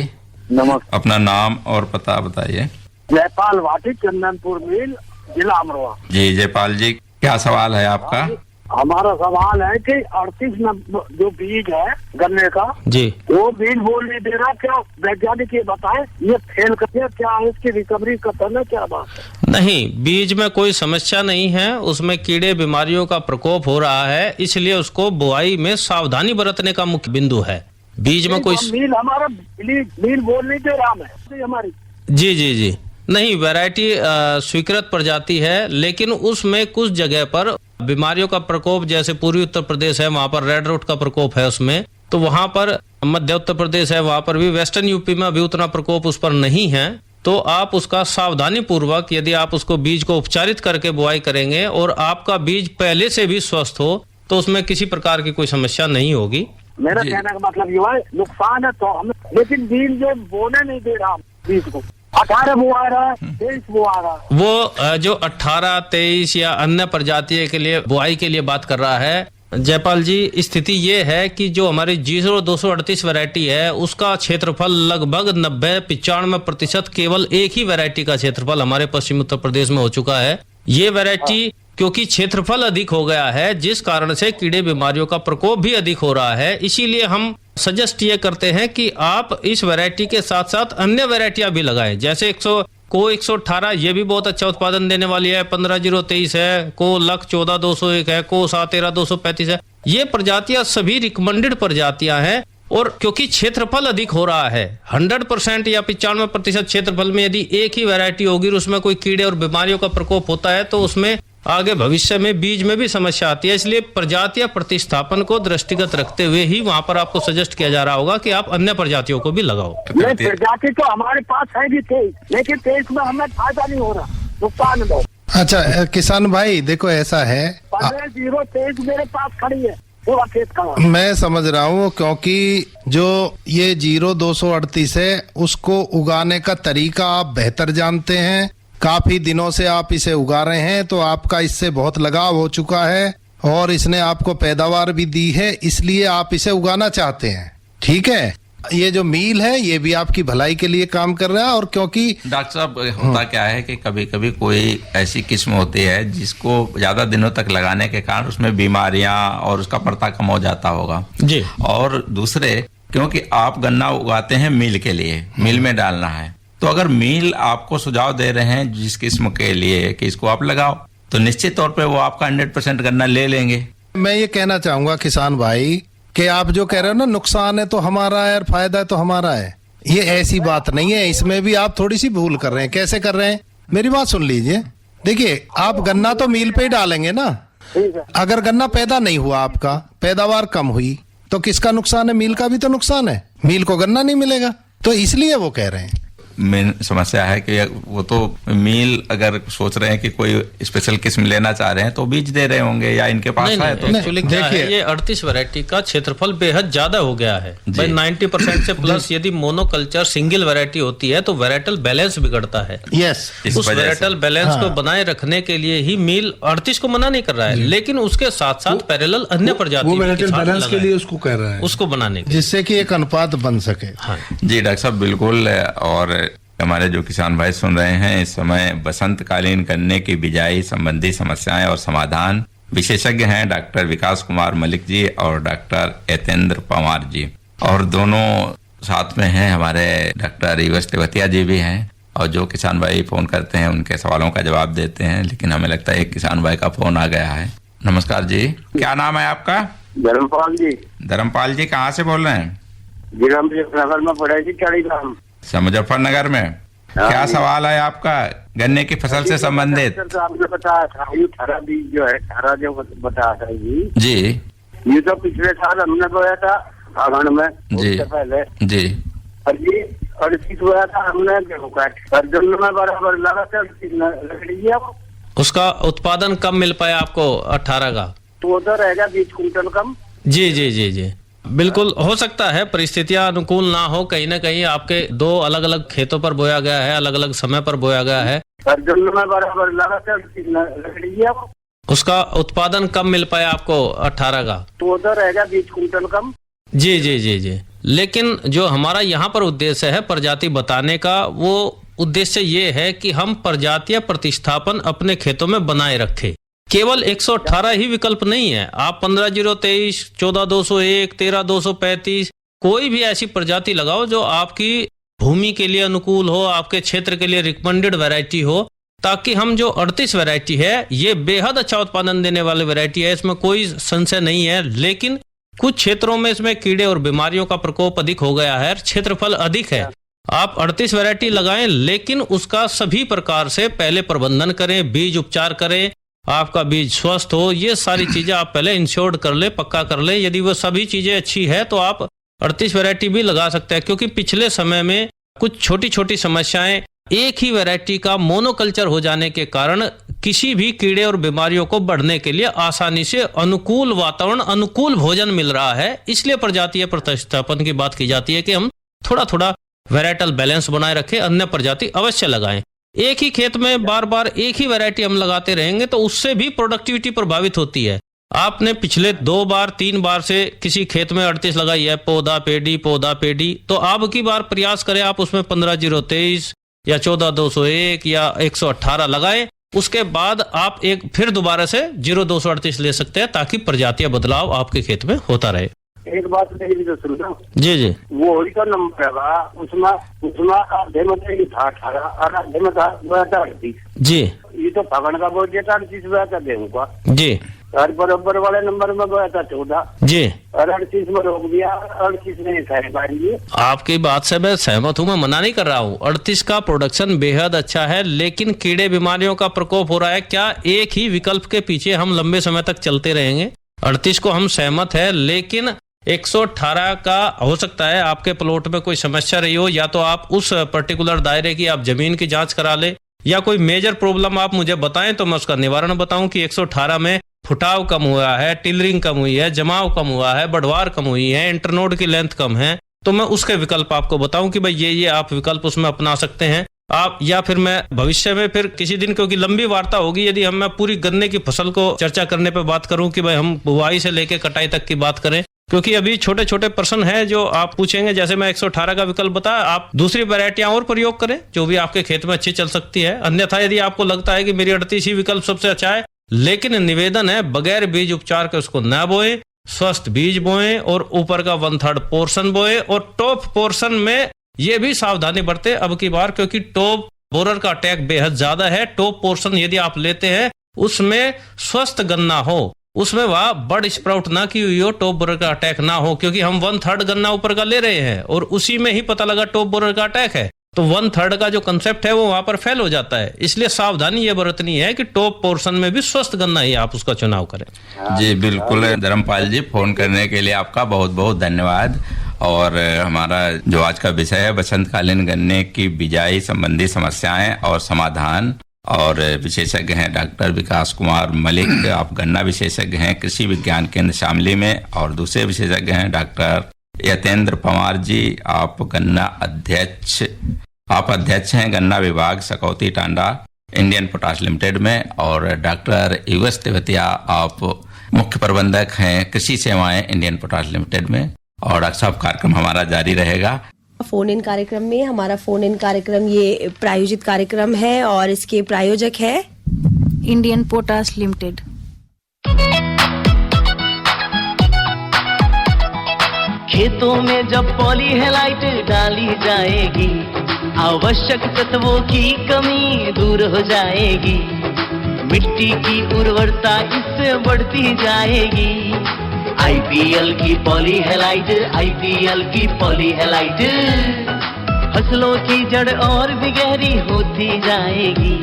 नमस्कार। अपना नाम और पता बताइए। जयपाल वाटिक, चंदनपुर मिल, जिला अमरोहा। जी जयपाल जी, क्या सवाल है आपका? हमारा सवाल है कि 38 जो बीज है गन्ने का जी, वो बीज बोल नहीं दे रहा, क्या वैज्ञानिक ये बताए ये फेल करते, क्या है इसकी रिकवरी का है, क्या बात है? नहीं, बीज में कोई समस्या नहीं है, उसमें कीड़े बीमारियों का प्रकोप हो रहा है, इसलिए उसको बुआई में सावधानी बरतने का मुख्य बिंदु है। बीज में कोई मील हमारा मील बोल नहीं दे रहा है हमारी। जी जी जी, नहीं, वैरायटी स्वीकृत प्रजाति है, लेकिन उसमें कुछ जगह पर बीमारियों का प्रकोप, जैसे पूर्वी उत्तर प्रदेश है वहां पर रेड रूट का प्रकोप है उसमें, तो वहां पर मध्य उत्तर प्रदेश है वहां पर भी, वेस्टर्न यूपी में अभी उतना प्रकोप उस पर नहीं है। तो आप उसका सावधानी पूर्वक, यदि आप उसको बीज को उपचारित करके बुआई करेंगे और आपका बीज पहले से भी स्वस्थ हो, तो उसमें किसी प्रकार की कोई समस्या नहीं होगी। मेरा कहने का मतलब ये है, नुकसान है तो हमें, लेकिन बीज जो बोने नहीं दे रहा बीज को, 18 बुआ रहा है, 23 बुआ रहा है। वो जो 18, 23 या अन्य प्रजातियों के लिए बुआई के लिए बात कर रहा है जयपाल जी, स्थिति ये है कि जो हमारी 0238 वैरायटी है उसका क्षेत्रफल लगभग 90-95% केवल एक ही वैरायटी का क्षेत्रफल हमारे पश्चिमी उत्तर प्रदेश में हो चुका है। ये वैरायटी क्योंकि क्षेत्रफल अधिक हो गया है, जिस कारण से कीड़े बीमारियों का प्रकोप भी अधिक हो रहा है, इसीलिए हम सजेस्ट ये करते हैं कि आप इस वैरायटी के साथ साथ अन्य वैरायटियां भी लगाएं, जैसे 118 ये भी बहुत अच्छा उत्पादन देने वाली है, 15023 है, को लक 14201 है, को 71335 है। ये प्रजातियां सभी रिकमेंडेड प्रजातियां हैं, और क्योंकि क्षेत्रफल अधिक हो रहा है, 100% या 95% क्षेत्रफल में यदि एक ही वैरायटी होगी और उसमें कोई कीड़े और बीमारियों का प्रकोप होता है तो उसमें आगे भविष्य में बीज में भी समस्या आती है। इसलिए प्रजातियां प्रतिस्थापन को दृष्टिगत रखते हुए ही वहां पर आपको सजेस्ट किया जा रहा होगा कि आप अन्य प्रजातियों को भी लगाओ। प्रजाति तो हमारे पास है भी 23, लेकिन 23 में हमें फायदा नहीं हो रहा, नुकसान बहुत। अच्छा किसान भाई देखो, ऐसा है 15-0-23 मेरे पास खड़ी है, पूरा खेत का। मैं समझ रहा हूँ, क्योंकि जो ये 0238 है उसको उगाने का तरीका आप बेहतर जानते हैं, काफी दिनों से आप इसे उगा रहे हैं, तो आपका इससे बहुत लगाव हो चुका है और इसने आपको पैदावार भी दी है, इसलिए आप इसे उगाना चाहते हैं। ठीक है, ये जो मील है ये भी आपकी भलाई के लिए काम कर रहा है। और क्योंकि डॉक्टर साहब होता क्या है कि कभी कभी कोई ऐसी किस्म होती है जिसको ज्यादा दिनों तक लगाने के कारण उसमें बीमारियां और उसका पड़ता कम हो जाता होगा जी। और दूसरे, क्योंकि आप गन्ना उगाते हैं मील के लिए, मील में डालना है, तो अगर मील आपको सुझाव दे रहे हैं जिस किस्म के लिए कि इसको आप लगाओ, तो निश्चित तौर पे वो आपका 100% गन्ना ले लेंगे। मैं ये कहना चाहूंगा किसान भाई कि आप जो कह रहे हो ना नुकसान है तो हमारा है और फायदा है तो हमारा है, ये ऐसी बात नहीं है। इसमें भी आप थोड़ी सी भूल कर रहे हैं। कैसे कर रहे हैं, मेरी बात सुन लीजिए। देखिए, आप गन्ना तो मील पे ही डालेंगे ना, अगर गन्ना पैदा नहीं हुआ, आपका पैदावार कम हुई, तो किसका नुकसान है? मील का भी तो नुकसान है, मील को गन्ना नहीं मिलेगा। तो इसलिए वो कह रहे हैं। मेन समस्या है कि वो तो मील अगर सोच रहे हैं कि कोई स्पेशल किस्म लेना चाह रहे हैं तो बीज दे रहे होंगे या इनके पास है। तो एक्चुअली क्या है, ये 38 वैरायटी का क्षेत्रफल बेहद ज्यादा हो गया है भाई, 90% से प्लस। यदि मोनोकल्चर सिंगल वैरायटी होती है तो वैरायटल बैलेंस बिगड़ता है। यस, उस वैरायटल बैलेंस को बनाए रखने के लिए ही मील 38 को मना नहीं कर रहा है, लेकिन उसके साथ साथ पैरेलल अन्य प्रजाति बैलेंस के लिए उसको कह रहा है, उसको बनाने के, जिससे कि एक अनुपात बन सके। जी डॉक्टर साहब, बिल्कुल। और हमारे जो किसान भाई सुन रहे हैं, इस समय बसंतकालीन गन्ने की बिजाई संबंधी समस्याएं और समाधान विशेषज्ञ हैं डॉक्टर विकास कुमार मलिक जी और डॉक्टर यतेंद्र पवार जी, और दोनों साथ में हैं हमारे डॉक्टर ईवस तेवतिया जी भी हैं, और जो किसान भाई फोन करते हैं उनके सवालों का जवाब देते हैं। लेकिन हमें लगता है एक किसान भाई का फोन आ गया है। नमस्कार जी, क्या नाम है आपका? धर्मपाल जी। धर्मपाल जी, कहाँ से बोल रहे हैं? जिला मुजफ्फरनगर में पड़ा जी, मुजफ्फरनगर में। क्या सवाल है आपका गन्ने की फसल से संबंधित? सर आपने बताया था ये 18 बीज जो है 18 जो बताया था जी ये तो पिछले साल हमने बोया था फागण में जी उससे पहले जी और ये 38 बोया था हमने गेहूं का सर्जन में बराबर लगा था लग रही है उसका उत्पादन कम मिल पाया आपको 18 का? तो उधर रहेगा 20 कुंटल कम। जी जी जी जी बिल्कुल हो सकता है, परिस्थितियां अनुकूल ना हो, कहीं ना कहीं आपके 2 अलग अलग खेतों पर बोया गया है, अलग अलग समय पर बोया गया है। सर्जन में बराबर लगा था लग रही है उसका उत्पादन कम मिल पाया आपको 18 का? तो उधर रहेगा 20 कुंटल कम। जी जी जी जी लेकिन जो हमारा यहाँ पर उद्देश्य है प्रजाति बताने का, वो उद्देश्य ये है कि हम प्रजातीय प्रतिस्थापन अपने खेतों में बनाए रखें। केवल 118 ही विकल्प नहीं है, आप 15-023, 14-201, 13-235 कोई भी ऐसी प्रजाति लगाओ जो आपकी भूमि के लिए अनुकूल हो, आपके क्षेत्र के लिए रिकमेंडेड वैरायटी हो, ताकि हम जो 38 वैरायटी है ये बेहद अच्छा उत्पादन देने वाली वैरायटी है, इसमें कोई संशय नहीं है। लेकिन कुछ क्षेत्रों में इसमें कीड़े और बीमारियों का प्रकोप अधिक हो गया है, क्षेत्रफल अधिक है। आप 38 वैरायटी लगाएं, लेकिन उसका सभी प्रकार से पहले प्रबंधन करें, बीज उपचार करें, आपका बीज स्वस्थ हो, ये सारी चीजें आप पहले इंश्योर्ड कर ले, पक्का कर ले। यदि वो सभी चीजें अच्छी है तो आप 38 वैरायटी भी लगा सकते हैं, क्योंकि पिछले समय में कुछ छोटी छोटी समस्याएं, एक ही वैरायटी का मोनोकल्चर हो जाने के कारण किसी भी कीड़े और बीमारियों को बढ़ने के लिए आसानी से अनुकूल वातावरण, अनुकूल भोजन मिल रहा है। इसलिए प्रजातीय प्रतिस्थापन की बात की जाती है कि हम थोड़ा थोड़ा वैरायटल बैलेंस बनाए रखें, अन्य प्रजाति अवश्य लगाएं। एक ही खेत में बार बार एक ही वैरायटी हम लगाते रहेंगे तो उससे भी प्रोडक्टिविटी प्रभावित होती है। आपने पिछले 2 बार 3 बार से किसी खेत में 38 लगाई है, पौधा पेडी, तो अब की बार प्रयास करें आप उसमें 15-023 या 14-201 या 118 लगाएं। उसके बाद आप एक फिर दोबारा से 0-238 ले सकते हैं, ताकि प्रजातीय बदलाव आपके खेत में होता रहे। एक बात मेरी तो सुन लो जी जी वो होली का नंबर है उसमें आधे में था 18 और आधे में था 38 जी। ये तो फागण का बोझ था 38 बोया था गेहूं का जी, और बराबर वाले नंबर में बोया था 14 जी, और 38 में रोक दिया, 38 नहीं था। आपकी बात से मैं सहमत हूँ, मैं मना नहीं कर रहा हूँ। 38 का प्रोडक्शन बेहद अच्छा है, लेकिन कीड़े बीमारियों का प्रकोप हो रहा है। क्या एक ही विकल्प के पीछे हम लंबे समय तक चलते रहेंगे? 38 को हम सहमत है, लेकिन 118 का हो सकता है आपके प्लॉट में कोई समस्या रही हो, या तो आप उस पर्टिकुलर दायरे की आप जमीन की जांच करा ले, या कोई मेजर प्रॉब्लम आप मुझे बताएं तो मैं उसका निवारण बताऊं कि 118 में फुटाव कम हुआ है, टिलरिंग कम हुई है, जमाव कम हुआ है, बढ़वार कम हुई है, इंटरनोड की लेंथ कम है, तो मैं उसके विकल्प आपको बताऊं कि भाई ये आप विकल्प उसमें अपना सकते हैं आप। या फिर मैं भविष्य में फिर किसी दिन, क्योंकि लंबी वार्ता होगी, यदि हम मैं पूरी गन्ने की फसल को चर्चा करने पे बात करूं कि भाई हम बुआई से लेके कटाई तक की बात करें, क्योंकि अभी छोटे छोटे प्रश्न हैं जो आप पूछेंगे। जैसे मैं 118 का विकल्प बताया, आप दूसरी वैरायटियां और प्रयोग करें जो भी आपके खेत में अच्छी चल सकती है। अन्यथा यदि आपको लगता है कि मेरी 38 ही विकल्प सबसे अच्छा है, लेकिन निवेदन है बगैर बीज उपचार के उसको न बोए, स्वस्थ बीज बोए और ऊपर का 1/3 पोर्शन बोए, और टॉप पोर्शन में ये भी सावधानी बरते अब की बार, क्योंकि टॉप बोरर का अटैक बेहद ज्यादा है। टॉप पोर्शन यदि आप लेते हैं उसमें स्वस्थ गन्ना हो, उसमें वह बड़ स्प्राउट ना की हुई हो, टॉप बोरर का अटैक ना हो, क्योंकि हम 1/3 गन्ना ऊपर का ले रहे हैं और उसी में ही पता लगा टॉप बोरर का अटैक है, तो 1/3 का जो कंसेप्ट है वो वहां पर फेल हो जाता है। इसलिए सावधानी ये बरतनी है कि टॉप पोर्शन में भी स्वस्थ गन्ना ही आप उसका चुनाव करें। जी बिल्कुल धर्मपाल जी, फोन करने के लिए आपका बहुत बहुत धन्यवाद। और हमारा जो आज का विषय है बसंतकालीन गन्ने की बिजाई संबंधी समस्याएं और समाधान, और विशेषज्ञ हैं डॉक्टर विकास कुमार मलिक, आप गन्ना विशेषज्ञ हैं कृषि विज्ञान केंद्र शामली में, और दूसरे विशेषज्ञ हैं डॉक्टर यतेंद्र पवार जी, आप गन्ना अध्यक्ष हैं गन्ना विभाग सकौती टांडा इंडियन पोटाश लिमिटेड में, और डॉक्टर युगेश तेवतिया आप मुख्य प्रबंधक हैं कृषि सेवाएं इंडियन पोटाश लिमिटेड में। और डॉक्टर साहब कार्यक्रम हमारा जारी रहेगा। फोन इन कार्यक्रम में हमारा फोन इन कार्यक्रम ये प्रायोजित कार्यक्रम है और इसके प्रायोजक है इंडियन पोटाश लिमिटेड। खेतों में जब पॉलीहेलाइट डाली जाएगी, आवश्यक तत्वों की कमी दूर हो जाएगी, मिट्टी की उर्वरता इससे बढ़ती जाएगी। आईपीएल की पॉलीहेलाइट, आईपीएल की पॉलीहेलाइट फसलों की जड़ और भी गहरी होती जाएगी,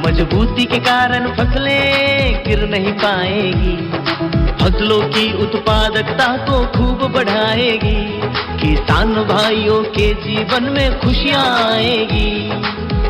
मजबूती के कारण फसलें गिर नहीं पाएगी, फसलों की उत्पादकता को खूब बढ़ाएगी, किसान भाइयों के जीवन में खुशियां आएगी।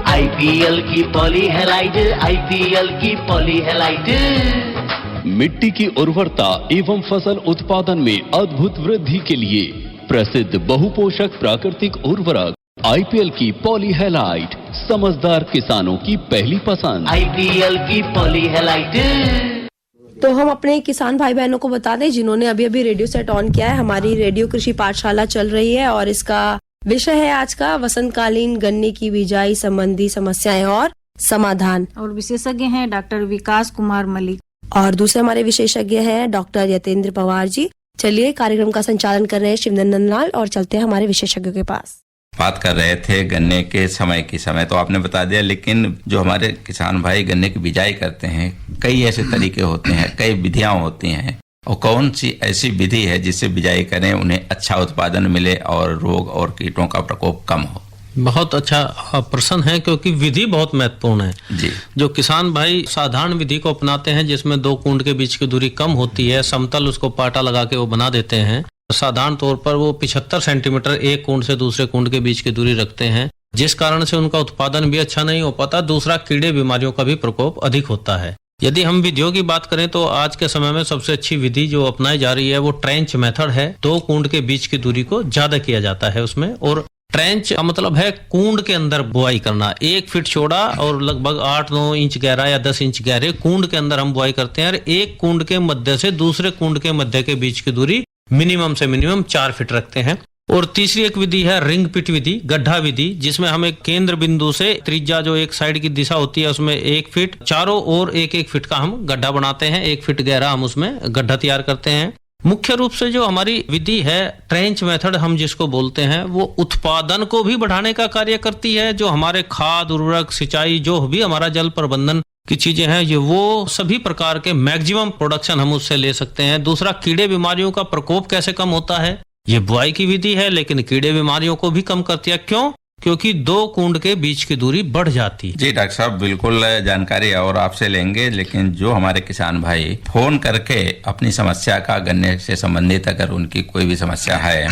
आईपीएल की पॉली हैलाइट, आईपीएल की पॉली हैलाइट। मिट्टी की उर्वरता एवं फसल उत्पादन में अद्भुत वृद्धि के लिए प्रसिद्ध बहुपोषक प्राकृतिक उर्वरक आईपीएल की पॉली हैलाइट, समझदार किसानों की पहली पसंद। आईपीएल की पॉली हैलाइट। तो हम अपने किसान भाई बहनों को बता दें जिन्होंने अभी अभी रेडियो सेट ऑन किया है, हमारी रेडियो कृषि पाठशाला चल रही है और इसका विषय है आज का वसंतकालीन गन्ने की बिजाई संबंधी समस्याएं और समाधान। और विशेषज्ञ हैं डॉक्टर विकास कुमार मलिक और दूसरे हमारे विशेषज्ञ हैं डॉक्टर यतेंद्र पवार जी। चलिए कार्यक्रम का संचालन कर रहे हैं शिवनंदन लाल और चलते हैं हमारे विशेषज्ञों के पास। बात कर रहे थे गन्ने के समय की समय तो आपने बता दिया, लेकिन जो हमारे किसान भाई गन्ने की बिजाई करते हैं कई ऐसे तरीके होते हैं, कई विधियां होती हैं, और कौन सी ऐसी विधि है जिससे बिजाई करें उन्हें अच्छा उत्पादन मिले और रोग और कीटों का प्रकोप कम हो? बहुत अच्छा प्रश्न है क्योंकि विधि बहुत महत्वपूर्ण है जी। जो किसान भाई साधारण विधि को अपनाते हैं जिसमें दो कुंड के बीच की दूरी कम होती है, समतल उसको पाटा लगा के वो बना देते हैं। साधारण तौर पर वो 75 सेंटीमीटर एक कुंड से दूसरे कुंड के बीच की दूरी रखते हैं, जिस कारण से उनका उत्पादन भी अच्छा नहीं हो पाता। दूसरा, कीड़े बीमारियों का भी प्रकोप अधिक होता है। यदि हम विधियों की बात करें तो आज के समय में सबसे अच्छी विधि जो अपनाई जा रही है वो ट्रेंच मेथड है। दो कुंड के बीच की दूरी को ज्यादा किया जाता है उसमें, और ट्रेंच का मतलब है कुंड के अंदर बुआई करना। 1 फीट चौड़ा और लगभग 8-9 इंच गहरा या 10 इंच गहरे कुंड के अंदर हम बुआई करते हैं और एक कुंड के मध्य से दूसरे कुंड के मध्य के बीच की दूरी मिनिमम से मिनिमम 4 फीट रखते हैं। और तीसरी एक विधि है रिंग पिट विधि, गड्ढा विधि, जिसमें हम एक केंद्र बिंदु से त्रिज्या जो एक साइड की दिशा होती है उसमें 1 फीट, चारों ओर 1-1 फीट का हम गड्ढा बनाते हैं। 1 फीट गहरा हम उसमें गड्ढा तैयार करते हैं। मुख्य रूप से जो हमारी विधि है ट्रेंच मेथड हम जिसको बोलते हैं वो उत्पादन को भी बढ़ाने का कार्य करती है। जो हमारे खाद, उर्वरक, सिंचाई, जो भी हमारा जल प्रबंधन की चीजें हैं ये वो सभी प्रकार के मैक्सिमम प्रोडक्शन हम उससे ले सकते हैं। दूसरा, कीड़े बीमारियों का प्रकोप कैसे कम होता है, ये बुआई की विधि है लेकिन कीड़े बीमारियों को भी कम करती है। क्यों? क्योंकि दो कुंड के बीच की दूरी बढ़ जाती है। जी डॉक्टर साहब, बिल्कुल जानकारी और आपसे लेंगे, लेकिन जो हमारे किसान भाई फोन करके अपनी समस्या का गन्ने से संबंधित अगर उनकी कोई भी समस्या है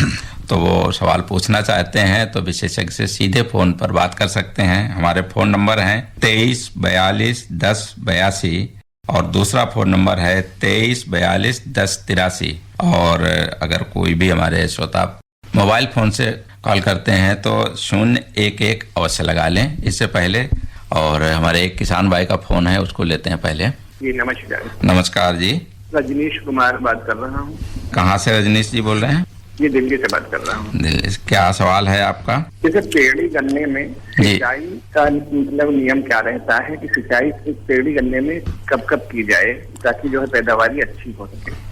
तो वो सवाल पूछना चाहते हैं तो विशेषज्ञ से सीधे फोन पर बात कर सकते हैं। हमारे फोन नंबर हैं 23 42 10 82 और दूसरा फोन नंबर है 23 42 10 83। और अगर कोई भी हमारे श्रोता मोबाइल फोन से कॉल करते हैं तो 011 अवश्य लगा लें इससे पहले। और हमारे एक किसान भाई का फोन है, उसको लेते हैं पहले। जी नमस्कार। नमस्कार जी। रजनीश कुमार बात कर रहा हूँ। कहाँ से रजनीश जी बोल रहे हैं? ये दिल्ली से बात कर रहा हूँ। दिल्ली से। क्या सवाल है आपका? जैसे पेड़ी गन्ने में सिंचाई का मतलब नियम क्या रहता है कि सिंचाई पेड़ी गन्ने में कब कब की जाए ताकि जो है पैदावारी अच्छी हो सके?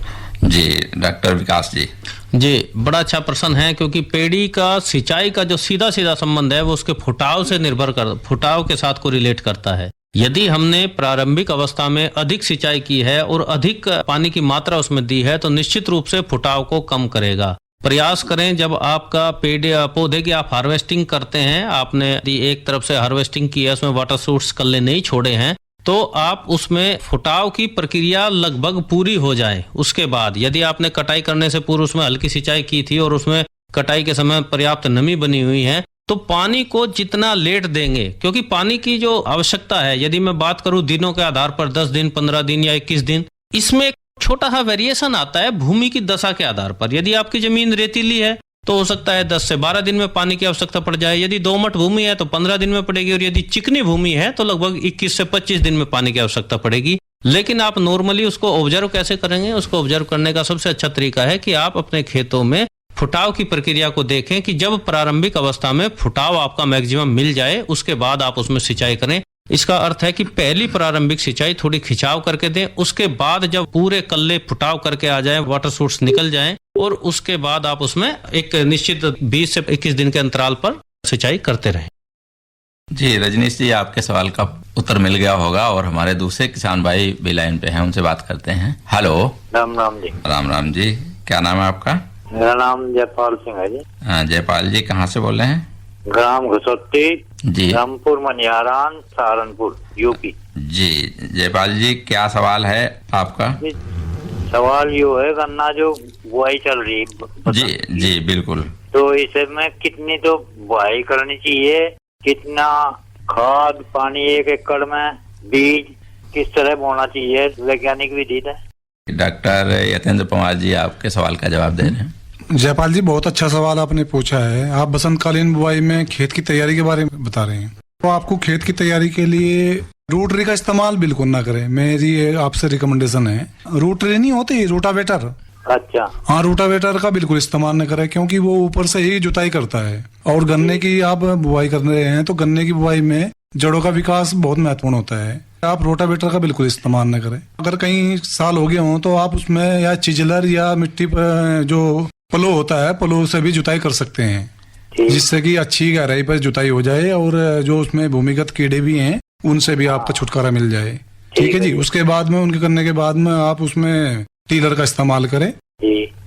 जी डॉक्टर विकास जी। जी, बड़ा अच्छा प्रश्न है क्योंकि पेड़ी का सिंचाई का जो सीधा सीधा संबंध है वो उसके फुटाव से निर्भर कर, फुटाव के साथ को रिलेट करता है। यदि हमने प्रारंभिक अवस्था में अधिक सिंचाई की है और अधिक पानी की मात्रा उसमें दी है तो निश्चित रूप से फुटाव को कम करेगा। प्रयास करें जब आपका पौधे की आप हार्वेस्टिंग करते हैं, आपने यदि एक तरफ से हार्वेस्टिंग की है उसमें वाटर सोर्स कल्ले नहीं छोड़े हैं तो आप उसमें फुटाव की प्रक्रिया लगभग पूरी हो जाए। उसके बाद यदि आपने कटाई करने से पूर्व उसमें हल्की सिंचाई की थी और उसमें कटाई के समय पर्याप्त नमी बनी हुई है तो पानी को जितना लेट देंगे, क्योंकि पानी की जो आवश्यकता है यदि मैं बात करूं दिनों के आधार पर 10 दिन, 15 दिन या 21 दिन, इसमें एक छोटा सा वेरिएशन आता है भूमि की दशा के आधार पर। यदि आपकी जमीन रेतीली है तो हो सकता है 10 से 12 दिन में पानी की आवश्यकता पड़ जाए। यदि दोमट भूमि है तो 15 दिन में पड़ेगी और यदि चिकनी भूमि है तो लगभग 21 से 25 दिन में पानी की आवश्यकता पड़ेगी। लेकिन आप नॉर्मली उसको ऑब्जर्व कैसे करेंगे? उसको ऑब्जर्व करने का सबसे अच्छा तरीका है कि आप अपने खेतों में फुटाव की प्रक्रिया को देखें कि जब प्रारंभिक अवस्था में फुटाव आपका मैक्सिमम मिल जाए उसके बाद आप उसमें सिंचाई करें। इसका अर्थ है कि पहली प्रारंभिक सिंचाई थोड़ी खिंचाव करके दें, उसके बाद जब पूरे कल्ले फुटाव करके आ जाए, वाटर सोर्स निकल जाए और उसके बाद आप उसमें एक निश्चित 20 से 21 दिन के अंतराल पर सिंचाई करते रहें। जी रजनीश जी, आपके सवाल का उत्तर मिल गया होगा और हमारे दूसरे किसान भाई भी लाइन पे हैं, उनसे बात करते हैं। हेलो। राम राम जी। राम राम जी, क्या नाम है आपका? मेरा नाम जयपाल सिंह है जी। हाँ जयपाल जी, कहाँ से बोल रहे हैं? ग्राम घसोत्ती, जी रामपुर मनियारान, सहारनपुर, यूपी। जी जयपाल जी, क्या सवाल है आपका? सवाल यो है, गन्ना जो बुआई चल रही है, जी जी बिल्कुल। तो इसमें कितनी तो बुआई करनी चाहिए, कितना खाद पानी एक एकड़ में, बीज किस तरह बोना चाहिए, वैज्ञानिक विधि है? डॉक्टर यतेंद्र पवार जी आपके सवाल का जवाब दे रहे हैं। जयपाल जी, बहुत अच्छा सवाल आपने पूछा है। आप बसंतकालीन बुआई में खेत की तैयारी के बारे में बता रहे हैं। तो आपको खेत की तैयारी के लिए रूटरी का इस्तेमाल बिल्कुल ना करें, मेरी आपसे रिकमेंडेशन है। रूटरी नहीं होती, रोटावेटर। अच्छा। हाँ, रोटावेटर का बिल्कुल इस्तेमाल न करें, क्योंकि वो ऊपर से ही जुताई करता है। और गन्ने की आप बुआई कर रहे हैं तो गन्ने की बुआई में जड़ों का विकास बहुत महत्वपूर्ण होता है। आप रोटावेटर का बिल्कुल इस्तेमाल न करें। अगर कई साल हो गए हों तो आप उसमें या चिजलर या मिट्टी पर जो पलो होता है, पलो से भी जुताई कर सकते हैं, जिससे कि अच्छी गहराई पर जुताई हो जाए और जो उसमें भूमिगत कीड़े भी हैं उनसे भी आपका छुटकारा मिल जाए। ठीक है जी। उसके बाद में उनके करने के बाद में आप उसमें टीलर का इस्तेमाल करें।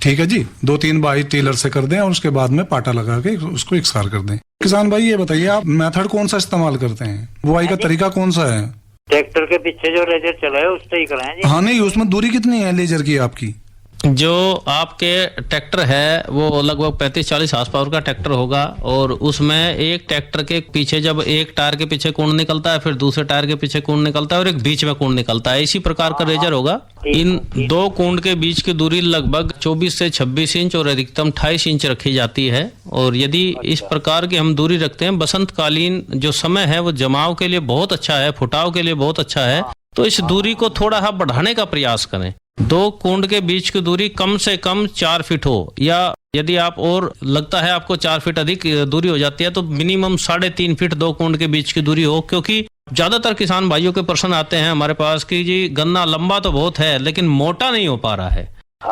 ठीक है जी। 2-3 बाई टीलर से कर दें और उसके बाद में पाटा लगा के उसको इकसार कर दें। किसान भाई, ये बताइए आप मेथड कौन सा इस्तेमाल करते हैं? बुआई का तरीका कौन सा है? ट्रैक्टर के पीछे जो लेजर चला है उससे ही कराएं जी। हाँ नहीं, उसमें दूरी कितनी है लेजर की आपकी? जो आपके ट्रैक्टर है वो लगभग 35-40 हार्स पावर का ट्रैक्टर होगा, और उसमें एक ट्रैक्टर के पीछे जब एक टायर के पीछे कुंड निकलता है, फिर दूसरे टायर के पीछे कुंड निकलता है और एक बीच में कुंड निकलता है। इसी प्रकार का रेजर होगा। इन दो कुंड के बीच की दूरी लगभग 24 से 26 इंच और अधिकतम 28 इंच रखी जाती है। और यदि इस प्रकार की हम दूरी रखते हैं, बसंतकालीन जो समय है वो जमाव के लिए बहुत अच्छा है, फुटाव के लिए बहुत अच्छा है, तो इस दूरी को थोड़ा सा बढ़ाने का प्रयास करें। 2 कुंड के बीच की दूरी कम से कम 4 फीट हो, या यदि आप और लगता है आपको 4 फीट अधिक दूरी हो जाती है तो मिनिमम 3.5 फीट 2 कुंड के बीच की दूरी हो। क्योंकि ज्यादातर किसान भाइयों के प्रश्न आते हैं हमारे पास कि जी गन्ना लंबा तो बहुत है लेकिन मोटा नहीं हो पा रहा है।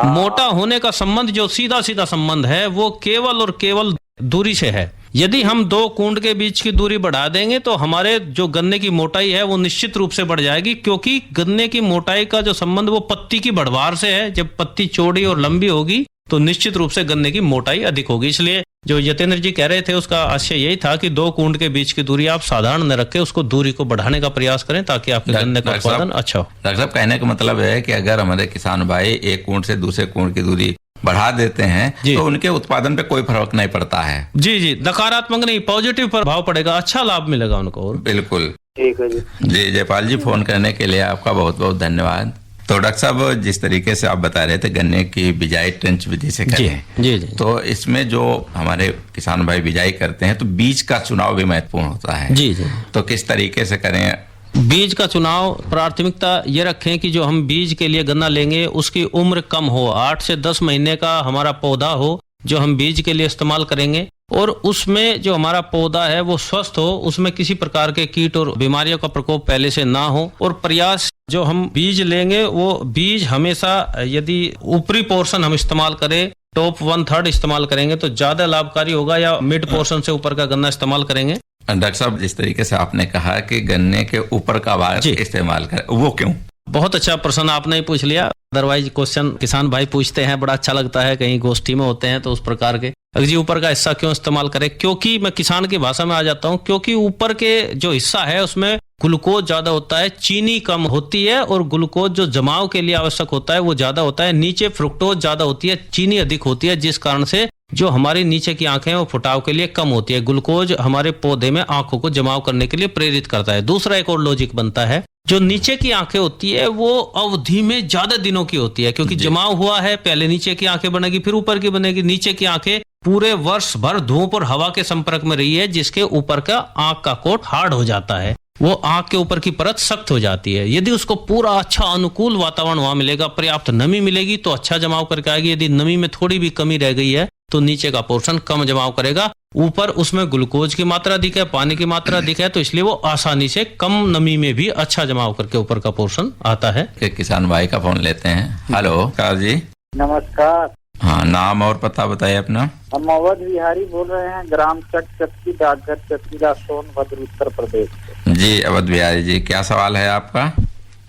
मोटा होने का संबंध, जो सीधा सीधा संबंध है, वो केवल और केवल दूरी से है। यदि हम 2 कुंड के बीच की दूरी बढ़ा देंगे तो हमारे जो गन्ने की मोटाई है वो निश्चित रूप से बढ़ जाएगी, क्योंकि गन्ने की मोटाई का जो संबंध वो पत्ती की बढ़वार से है। जब पत्ती चौड़ी और लंबी होगी तो निश्चित रूप से गन्ने की मोटाई अधिक होगी। इसलिए जो यतेंद्र जी कह रहे थे उसका आशय यही था कि 2 कुंड के बीच की दूरी आप साधारण न रखें, उसको दूरी को बढ़ाने का प्रयास करें ताकि आपके गन्ने का उत्पादन अच्छा हो। डॉक्टर साहब, कहने का मतलब है कि अगर हमारे किसान भाई एक कुंड से दूसरे कुंड की दूरी बढ़ा देते हैं तो उनके उत्पादन पे कोई फर्क नहीं पड़ता है। जी जी, नकारात्मक नहीं, पॉजिटिव प्रभाव पड़ेगा, अच्छा लाभ मिलेगा उनको। बिल्कुल। ठीक है जी। जी जयपाल जी, फोन करने के लिए आपका बहुत बहुत धन्यवाद। तो डॉक्टर साहब, जिस तरीके से आप बता रहे थे गन्ने की बिजाई ट्रेंच विधि से करें, जी जी, तो इसमें जो हमारे किसान भाई बिजाई करते हैं तो बीज का चुनाव भी महत्वपूर्ण होता है। जी जी। तो किस तरीके से करें? बीज का चुनाव प्राथमिकता ये रखें कि जो हम बीज के लिए गन्ना लेंगे उसकी उम्र कम हो, 8 से 10 महीने का हमारा पौधा हो जो हम बीज के लिए इस्तेमाल करेंगे, और उसमें जो हमारा पौधा है वो स्वस्थ हो, उसमें किसी प्रकार के कीट और बीमारियों का प्रकोप पहले से ना हो। और प्रयास जो हम बीज लेंगे वो बीज हमेशा, यदि ऊपरी पोर्शन हम इस्तेमाल करें, टॉप 1/3 इस्तेमाल करेंगे तो ज्यादा लाभकारी होगा, या मिड पोर्शन से ऊपर का गन्ना इस्तेमाल करेंगे। डॉक्टर साहब, जिस तरीके से आपने कहा कि गन्ने के ऊपर का भाग इस्तेमाल करें, वो क्यों? बहुत अच्छा प्रश्न आपने ही पूछ लिया। अदरवाइज क्वेश्चन किसान भाई पूछते हैं, बड़ा अच्छा लगता है, कहीं गोष्ठी में होते हैं तो उस प्रकार के। जी, ऊपर का हिस्सा क्यों इस्तेमाल करें? क्योंकि मैं किसान की भाषा में आ जाता हूं, क्योंकि ऊपर के जो हिस्सा है उसमें ग्लूकोज ज्यादा होता है, चीनी कम होती है, और ग्लूकोज जो जमाव के लिए आवश्यक होता है वो ज्यादा होता है। नीचे फ्रुक्टोज ज्यादा होती है, चीनी अधिक होती है, जिस कारण से जो हमारी नीचे की आंखें हैं वो फुटाव के लिए कम होती है। ग्लूकोज हमारे पौधे में आंखों को जमाव करने के लिए प्रेरित करता है। दूसरा एक और लॉजिक बनता है, जो नीचे की आंखें होती है वो अवधि में ज्यादा दिनों की होती है, क्योंकि जमाव हुआ है, पहले नीचे की आंखें बनेगी फिर ऊपर की बनेगी। नीचे की आंखें पूरे वर्ष भर धूप और हवा के संपर्क में रही है, जिसके ऊपर का आंख का कोट हार्ड हो जाता है, वो आंख के ऊपर की परत सख्त हो जाती है। यदि उसको पूरा अच्छा अनुकूल वातावरण वहां मिलेगा, पर्याप्त नमी मिलेगी तो अच्छा जमाव करके आएगी। यदि नमी में थोड़ी भी कमी रह गई है तो नीचे का पोर्शन कम जमाव करेगा। ऊपर उसमें ग्लूकोज की मात्रा अधिक है, पानी की मात्रा अधिक है, तो इसलिए वो आसानी से कम नमी में भी अच्छा जमाव करके ऊपर का पोर्शन आता है। किसान भाई का फोन लेते हैं। हेलो जी। नमस्कार। हाँ, नाम और पता बताइए अपना। हम अवध बिहारी बोल रहे हैं, ग्राम चक्की, डाकघर चक्कीला, सोनभद्र, उत्तर प्रदेश। जी अवध बिहारी जी, क्या सवाल है आपका?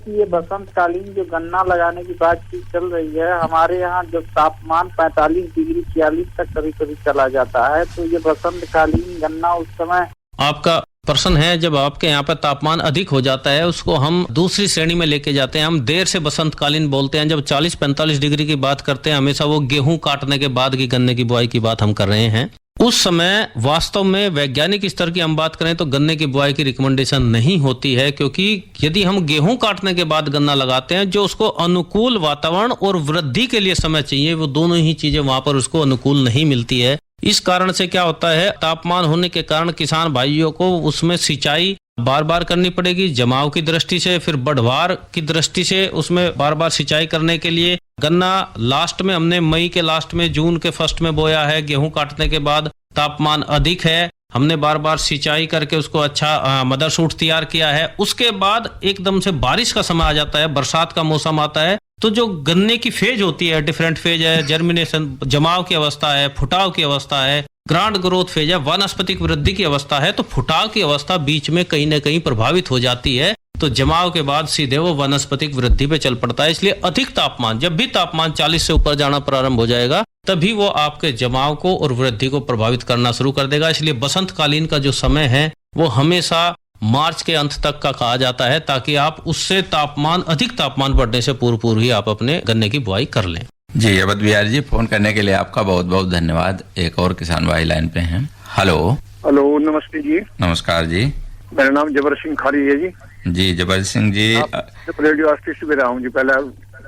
कि ये बसंतकालीन जो गन्ना लगाने की बातचीत चल रही है, हमारे यहाँ जो तापमान 45 डिग्री 46 तक कभी कभी चला जाता है, तो ये बसंतकालीन गन्ना उस समय आपका प्रश्न है, जब आपके यहाँ पे तापमान अधिक हो जाता है उसको हम दूसरी श्रेणी में लेके जाते हैं। हम देर से बसंतकालीन बोलते हैं। जब 40-45 डिग्री की बात करते हैं, हमेशा वो गेहूं काटने के बाद की गन्ने की बुआई की बात हम कर रहे हैं। उस समय वास्तव में वैज्ञानिक स्तर की हम बात करें तो गन्ने की बुआई की रिकमेंडेशन नहीं होती है, क्योंकि यदि हम गेहूं काटने के बाद गन्ना लगाते हैं, जो उसको अनुकूल वातावरण और वृद्धि के लिए समय चाहिए, वो दोनों ही चीजें वहां पर उसको अनुकूल नहीं मिलती है। इस कारण से क्या होता है, तापमान होने के कारण किसान भाइयों को उसमें सिंचाई बार बार करनी पड़ेगी, जमाव की दृष्टि से, फिर बढ़वार की दृष्टि से उसमें बार बार सिंचाई करने के लिए। गन्ना लास्ट में हमने मई के लास्ट में, जून के फर्स्ट में बोया है, गेहूं काटने के बाद तापमान अधिक है, हमने बार बार सिंचाई करके उसको अच्छा मदर सूट तैयार किया है। उसके बाद एकदम से बारिश का समय आ जाता है, बरसात का मौसम आता है, तो जो गन्ने की फेज होती है, डिफरेंट फेज है, जर्मिनेशन जमाव की अवस्था है, फुटाव की अवस्था है, ग्रांड ग्रोथ फेज है, वानस्पतिक वृद्धि की अवस्था है, तो फुटाव की अवस्था बीच में कहीं न कहीं प्रभावित हो जाती है, तो जमाव के बाद सीधे वो वानस्पतिक वृद्धि पे चल पड़ता है। इसलिए अधिक तापमान, जब भी तापमान 40 से ऊपर जाना प्रारंभ हो जाएगा, तभी वो आपके जमाव को और वृद्धि को प्रभावित करना शुरू कर देगा। इसलिए बसंतकालीन का जो समय है वो हमेशा मार्च के अंत तक का कहा जाता है, ताकि आप उससे तापमान, अधिक तापमान बढ़ने से पूर्व ही आप अपने गन्ने की बुआई कर लें। जी अवध बिहारी जी, फोन करने के लिए आपका बहुत बहुत धन्यवाद। एक और किसान भाई लाइन पे हैं। हेलो नमस्ते जी। नमस्कार जी, मेरा नाम जबर सिंह खारी है जी। जी जबर सिंह जी, रेडियो आर्टिस्ट भी रहा हूँ जी, पहले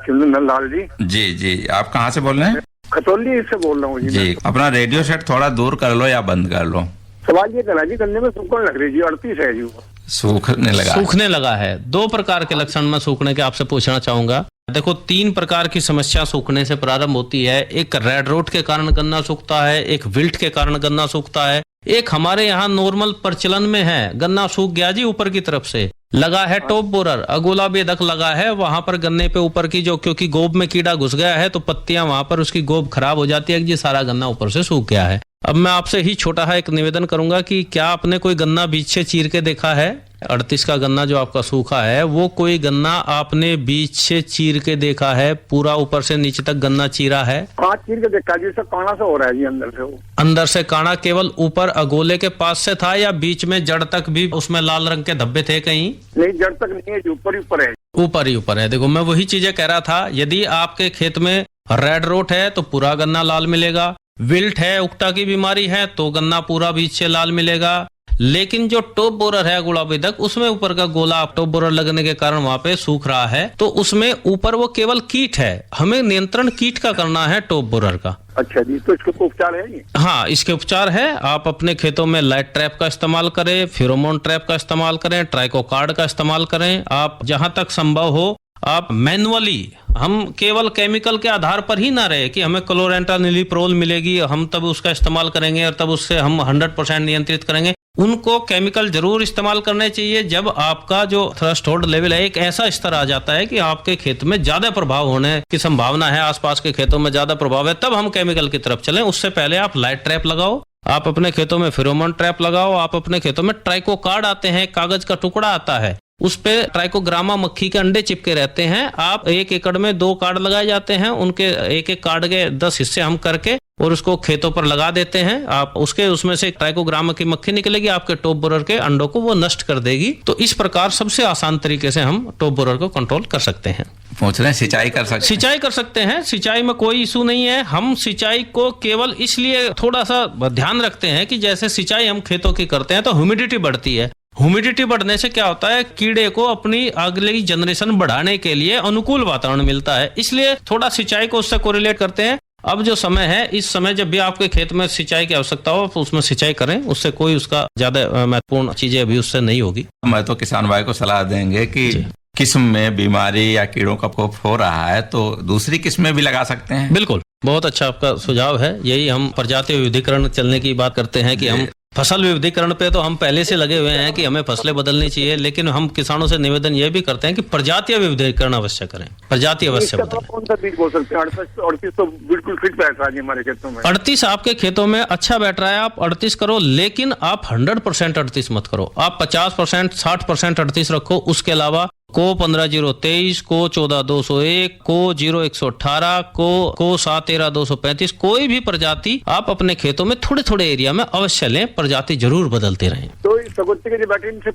चंदन लाल जी। जी जी, आप कहाँ से बोल रहे हैं? खतौली से बोल रहा हूँ जी। अपना रेडियो सेट थोड़ा दूर कर लो या बंद कर लो। सवाल ये करा जी, गन्ने में सूखने लग रही जी, 38 है जी। सूखने लगा है। दो प्रकार के लक्षण मैं सूखने के आपसे पूछना चाहूंगा। देखो, 3 प्रकार की समस्या सूखने से प्रारंभ होती है। एक रेड रोट के कारण गन्ना सूखता है, एक विल्ट के कारण गन्ना सूखता है, एक हमारे यहाँ नॉर्मल प्रचलन में है, गन्ना सूख गया जी ऊपर की तरफ से, लगा है टॉप बोरर, अगोला बेधक लगा है, वहां पर गन्ने पे ऊपर की जो, क्योंकि गोब में कीड़ा घुस गया है तो पत्तियां वहां पर उसकी गोब खराब हो जाती है, जी सारा गन्ना ऊपर से सूख गया है। अब मैं आपसे ही छोटा है एक निवेदन करूंगा कि क्या आपने कोई गन्ना बीच से चीर के देखा है? 38 का गन्ना जो आपका सूखा है, वो कोई गन्ना आपने बीच से चीर के देखा है? पूरा ऊपर से नीचे तक गन्ना चीरा है? हाँ, चीर के देखा जी, सब काना से हो रहा है जी अंदर से। वो अंदर से काना केवल ऊपर अगोले के पास से था या बीच में जड़ तक भी उसमें लाल रंग के धब्बे थे कहीं? नहीं, जड़ तक नहीं है, ऊपर ही ऊपर है। ऊपर ही ऊपर है। देखो, मैं वही चीजें कह रहा था, यदि आपके खेत में रेड रोट है तो पूरा गन्ना लाल मिलेगा, विल्ट है, उक्टा की बीमारी है तो गन्ना पूरा बीच से लाल मिलेगा, लेकिन जो टॉप बोरर है गुलाबी तक, उसमें ऊपर का गोला टॉप बोरर लगने के कारण वहां पे सूख रहा है, तो उसमें ऊपर वो केवल कीट है, हमें नियंत्रण कीट का करना है टॉप बोरर का। अच्छा जी, तो इसके उपचार है ये? हाँ, इसके उपचार है। आप अपने खेतों में लाइट ट्रैप का इस्तेमाल करें, फेरोमोन ट्रैप का इस्तेमाल करें, ट्राइकोकार्ड का इस्तेमाल करें। आप जहां तक संभव हो आप मैनुअली, हम केवल केमिकल के आधार पर ही ना रहे कि हमें क्लोरेंटानिलीप्रोल मिलेगी, हम तब उसका इस्तेमाल करेंगे और तब उससे हम 100% नियंत्रित करेंगे। उनको केमिकल जरूर इस्तेमाल करने चाहिए जब आपका जो थ्रेशोल्ड लेवल है एक ऐसा स्तर आ जाता है कि आपके खेत में ज्यादा प्रभाव होने की संभावना है, आसपास के खेतों में ज्यादा प्रभाव है, तब हम केमिकल की तरफ चलें। उससे पहले आप लाइट ट्रैप लगाओ, आप अपने खेतों में फेरोमोन ट्रैप लगाओ, आप अपने खेतों में ट्राइकोकार्ड आते हैं, कागज का टुकड़ा आता है, उस पे ट्राइकोग्रामा मक्खी के अंडे चिपके रहते हैं। आप 1 एकड़ में 2 कार्ड लगाए जाते हैं, उनके एक एक कार्ड के 10 हिस्से हम करके और उसको खेतों पर लगा देते हैं। आप उसमें से ट्राइकोग्रामा की मक्खी निकलेगी, आपके टॉप बोरर के अंडों को वो नष्ट कर देगी। तो इस प्रकार सबसे आसान तरीके से हम टॉप बोरर को कंट्रोल कर सकते हैं। पूछ रहे हैं सिंचाई कर सकते हैं? सिंचाई कर सकते हैं, सिंचाई में कोई इशू नहीं है। हम सिंचाई को केवल इसलिए थोड़ा सा ध्यान रखते हैं कि जैसे सिंचाई हम खेतों की करते हैं तो ह्यूमिडिटी बढ़ती है, ह्यूमिडिटी बढ़ने से क्या होता है, कीड़े को अपनी अगली जनरेशन बढ़ाने के लिए अनुकूल वातावरण मिलता है, इसलिए थोड़ा सिंचाई को उससे कोरिलेट करते हैं। अब जो समय है, इस समय जब भी आपके खेत में सिंचाई की आवश्यकता हो तो उसमें सिंचाई करें, उससे कोई उसका ज्यादा महत्वपूर्ण चीजें अभी उससे नहीं होगी। मैं तो किसान भाई को सलाह देंगे कि किस्म में बीमारी या कीड़ों का प्रकोप हो रहा है तो दूसरी किस्म में भी लगा सकते हैं। बिल्कुल, बहुत अच्छा आपका सुझाव है। यही हम प्रजातीय विविधीकरण चलने की बात करते हैं कि हम फसल विविधीकरण पे तो हम पहले से लगे हुए हैं कि हमें फसलें बदलनी चाहिए, लेकिन हम किसानों से निवेदन ये भी करते हैं कि प्रजातीय विविधीकरण अवश्य करें, प्रजाति अवश्य बदलें। कौन सा बीज बोल सकते हैं? 38 तो बिल्कुल फिट बैठ रहा है हमारे खेतों में। 38 आपके खेतों में अच्छा बैठ रहा है, आप 38 करो, लेकिन आप 100% 38 मत करो। आप 50%, 60% 38 रखो। उसके अलावा को 15023, को 14201, को 0118, को 713235, कोई भी प्रजाति आप अपने खेतों में थोड़े थोड़े एरिया में अवश्य लें, प्रजाति जरूर बदलते रहें। तो इस सगोती के जो बैटरी से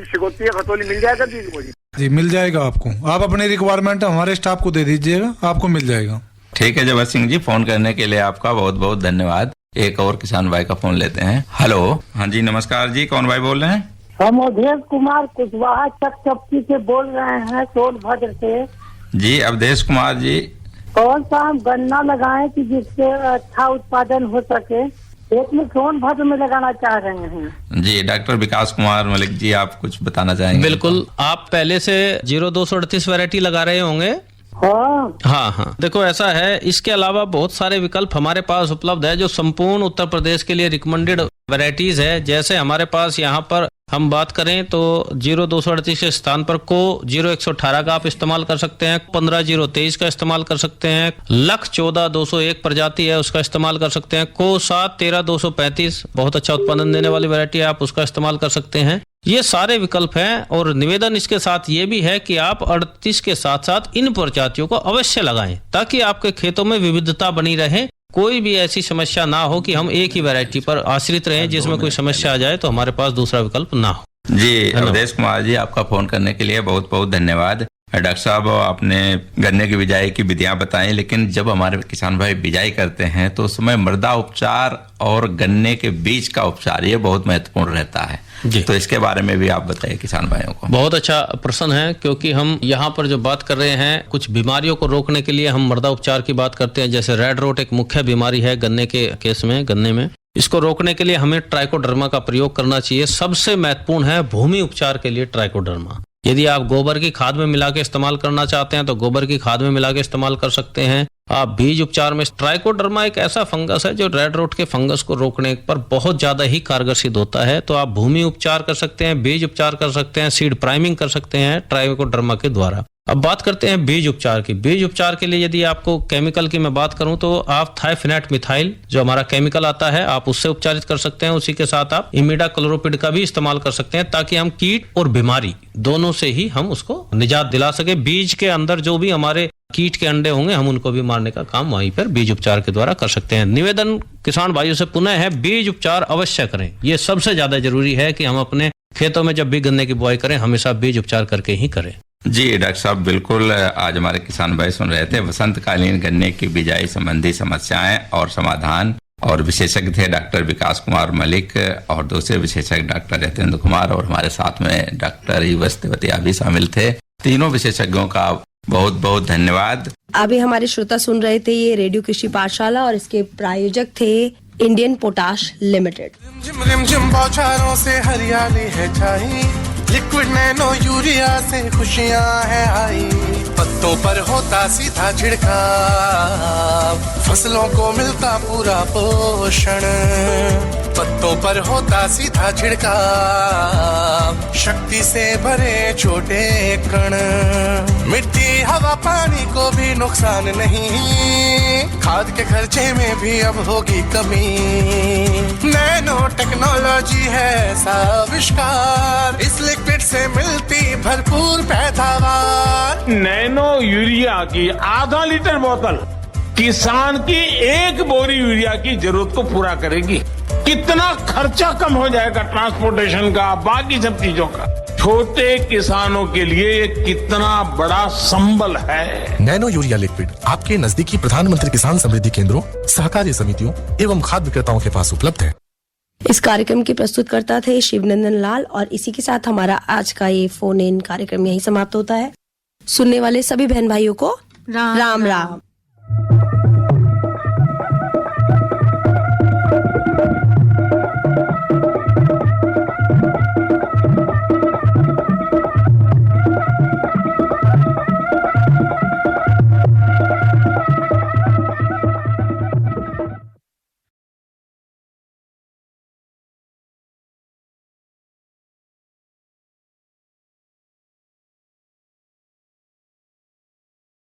शिकोती या खतौली मिल जाएगा बीज मुझे? जी मिल जाएगा आपको, आप अपनी रिक्वायरमेंट हमारे स्टाफ को दे दीजिएगा, आपको मिल जाएगा। ठीक है जबर सिंह जी, फोन करने के लिए आपका बहुत बहुत धन्यवाद। एक और किसान भाई का फोन लेते हैं। हेलो, हाँ जी नमस्कार जी, कौन भाई बोल रहे हैं? हम अवधेश कुमार कुशवाहा चकचपकी से बोल रहे हैं, सोनभद्र से। जी अवधेश कुमार जी, कौन सा हम गन्ना लगाएं कि जिससे अच्छा उत्पादन हो सके? एक में सोनभद्र में लगाना चाह रहे हैं। जी डॉक्टर विकास कुमार मलिक जी, आप कुछ बताना चाहेंगे? बिल्कुल, आप पहले से 0238 वैरायटी लगा रहे होंगे। हाँ, देखो ऐसा है, इसके अलावा बहुत सारे विकल्प हमारे पास उपलब्ध है जो संपूर्ण उत्तर प्रदेश के लिए रिकमेंडेड वैरायटीज है। जैसे हमारे पास यहाँ पर हम बात करें तो 0238 के स्थान पर को 0118 का आप इस्तेमाल कर सकते हैं, 15023 का इस्तेमाल कर सकते हैं, लख 14201 प्रजाति है उसका इस्तेमाल कर सकते हैं, को 713235 बहुत अच्छा उत्पादन देने वाली वैरायटी है, आप उसका इस्तेमाल कर सकते हैं। ये सारे विकल्प हैं और निवेदन इसके साथ ये भी है कि आप 38 के साथ साथ इन प्रजातियों को अवश्य लगाएं ताकि आपके खेतों में विविधता बनी रहे, कोई भी ऐसी समस्या ना हो कि हम एक ही वैरायटी पर आश्रित रहें, जिसमें कोई समस्या आ जाए तो हमारे पास दूसरा विकल्प ना हो। जी अवधेश कुमार जी, आपका फोन करने के लिए बहुत बहुत धन्यवाद। डॉक्टर साहब, आपने गन्ने की बिजाई की विधियां बताई, लेकिन जब हमारे किसान भाई बिजाई करते हैं तो उस समय मृदा उपचार और गन्ने के बीज का उपचार ये बहुत महत्वपूर्ण रहता है। तो इसके बारे में भी आप बताइए किसान भाइयों को। बहुत अच्छा प्रश्न है, क्योंकि हम यहाँ पर जो बात कर रहे हैं कुछ बीमारियों को रोकने के लिए हम मृदा उपचार की बात करते हैं। जैसे रेड रोट एक मुख्य बीमारी है गन्ने के केस में, गन्ने में इसको रोकने के लिए हमें ट्राइकोडर्मा का प्रयोग करना चाहिए। सबसे महत्वपूर्ण है भूमि उपचार के लिए ट्राइकोडर्मा। यदि आप गोबर की खाद में मिला के इस्तेमाल करना चाहते हैं तो गोबर की खाद में मिला के इस्तेमाल कर सकते हैं। आप बीज उपचार में ट्राइकोडर्मा एक ऐसा फंगस है जो रेड रोट के फंगस को रोकने पर बहुत ज्यादा ही कारगर सिद्ध होता है। तो आप भूमि उपचार कर सकते हैं, बीज उपचार कर सकते हैं, सीड प्राइमिंग कर सकते हैं ट्राइकोडर्मा के द्वारा। अब बात करते हैं बीज उपचार की। बीज उपचार के लिए यदि आपको केमिकल की मैं बात करूं तो आप थाइफिनेट मिथाइल जो हमारा केमिकल आता है आप उससे उपचारित कर सकते हैं। उसी के साथ आप इमिडाक्लोरोपिड का भी इस्तेमाल कर सकते हैं ताकि हम कीट और बीमारी दोनों से ही हम उसको निजात दिला सके। बीज के अंदर जो भी हमारे कीट के अंडे होंगे हम उनको भी मारने का काम वहीं पर बीज उपचार के द्वारा कर सकते हैं। निवेदन किसान भाइयों से पुनः है, बीज उपचार अवश्य करें। ये सबसे ज्यादा जरूरी है कि हम अपने खेतों में जब भी गन्ने की बुआई करें हमेशा बीज उपचार करके ही करें। जी डॉक्टर साहब, बिल्कुल आज हमारे किसान भाई सुन रहे थे वसंतकालीन गन्ने की बिजाई संबंधी समस्याएं और समाधान, और विशेषज्ञ थे डॉक्टर विकास कुमार मलिक और दूसरे विशेषज्ञ डॉक्टर यतेंद्र कुमार, और हमारे साथ में डॉक्टर युवस तेवतिया भी शामिल थे। तीनों विशेषज्ञों का बहुत बहुत धन्यवाद। अभी हमारे श्रोता सुन रहे थे ये रेडियो कृषि पाठशाला और इसके प्रायोजक थे इंडियन पोटाश लिमिटेड। रिमझिम बौछारों से हरियाली है छाई, लिक्विड नैनो यूरिया से खुशियां है आई, पत्तों पर होता सीधा छिड़काव, फसलों को मिलता पूरा पोषण, पत्तों पर होता सीधा छिड़काव, शक्ति से भरे छोटे कण, मिट्टी हवा पानी को भी नुकसान नहीं, खाद के खर्चे में भी अब होगी कमी, नैनो टेक्नोलॉजी है आविष्कार, इस लिक्विड से मिलती भरपूर पैदावार। नैनो यूरिया की आधा लीटर बोतल किसान की एक बोरी यूरिया की जरूरत को पूरा करेगी। कितना खर्चा कम हो जाएगा ट्रांसपोर्टेशन का, बाकी सब चीजों का। छोटे किसानों के लिए ये कितना बड़ा संबल है। नैनो यूरिया लिक्विड आपके नजदीकी प्रधानमंत्री किसान समृद्धि केंद्रों, सहकारी समितियों एवं खाद्य विक्रेताओं के पास उपलब्ध है। इस कार्यक्रम के प्रस्तुतकर्ता थे शिवनंदन लाल और इसी के साथ हमारा आज का ये फोन इन कार्यक्रम यही समाप्त होता है। सुनने वाले सभी बहन भाइयों को राम राम।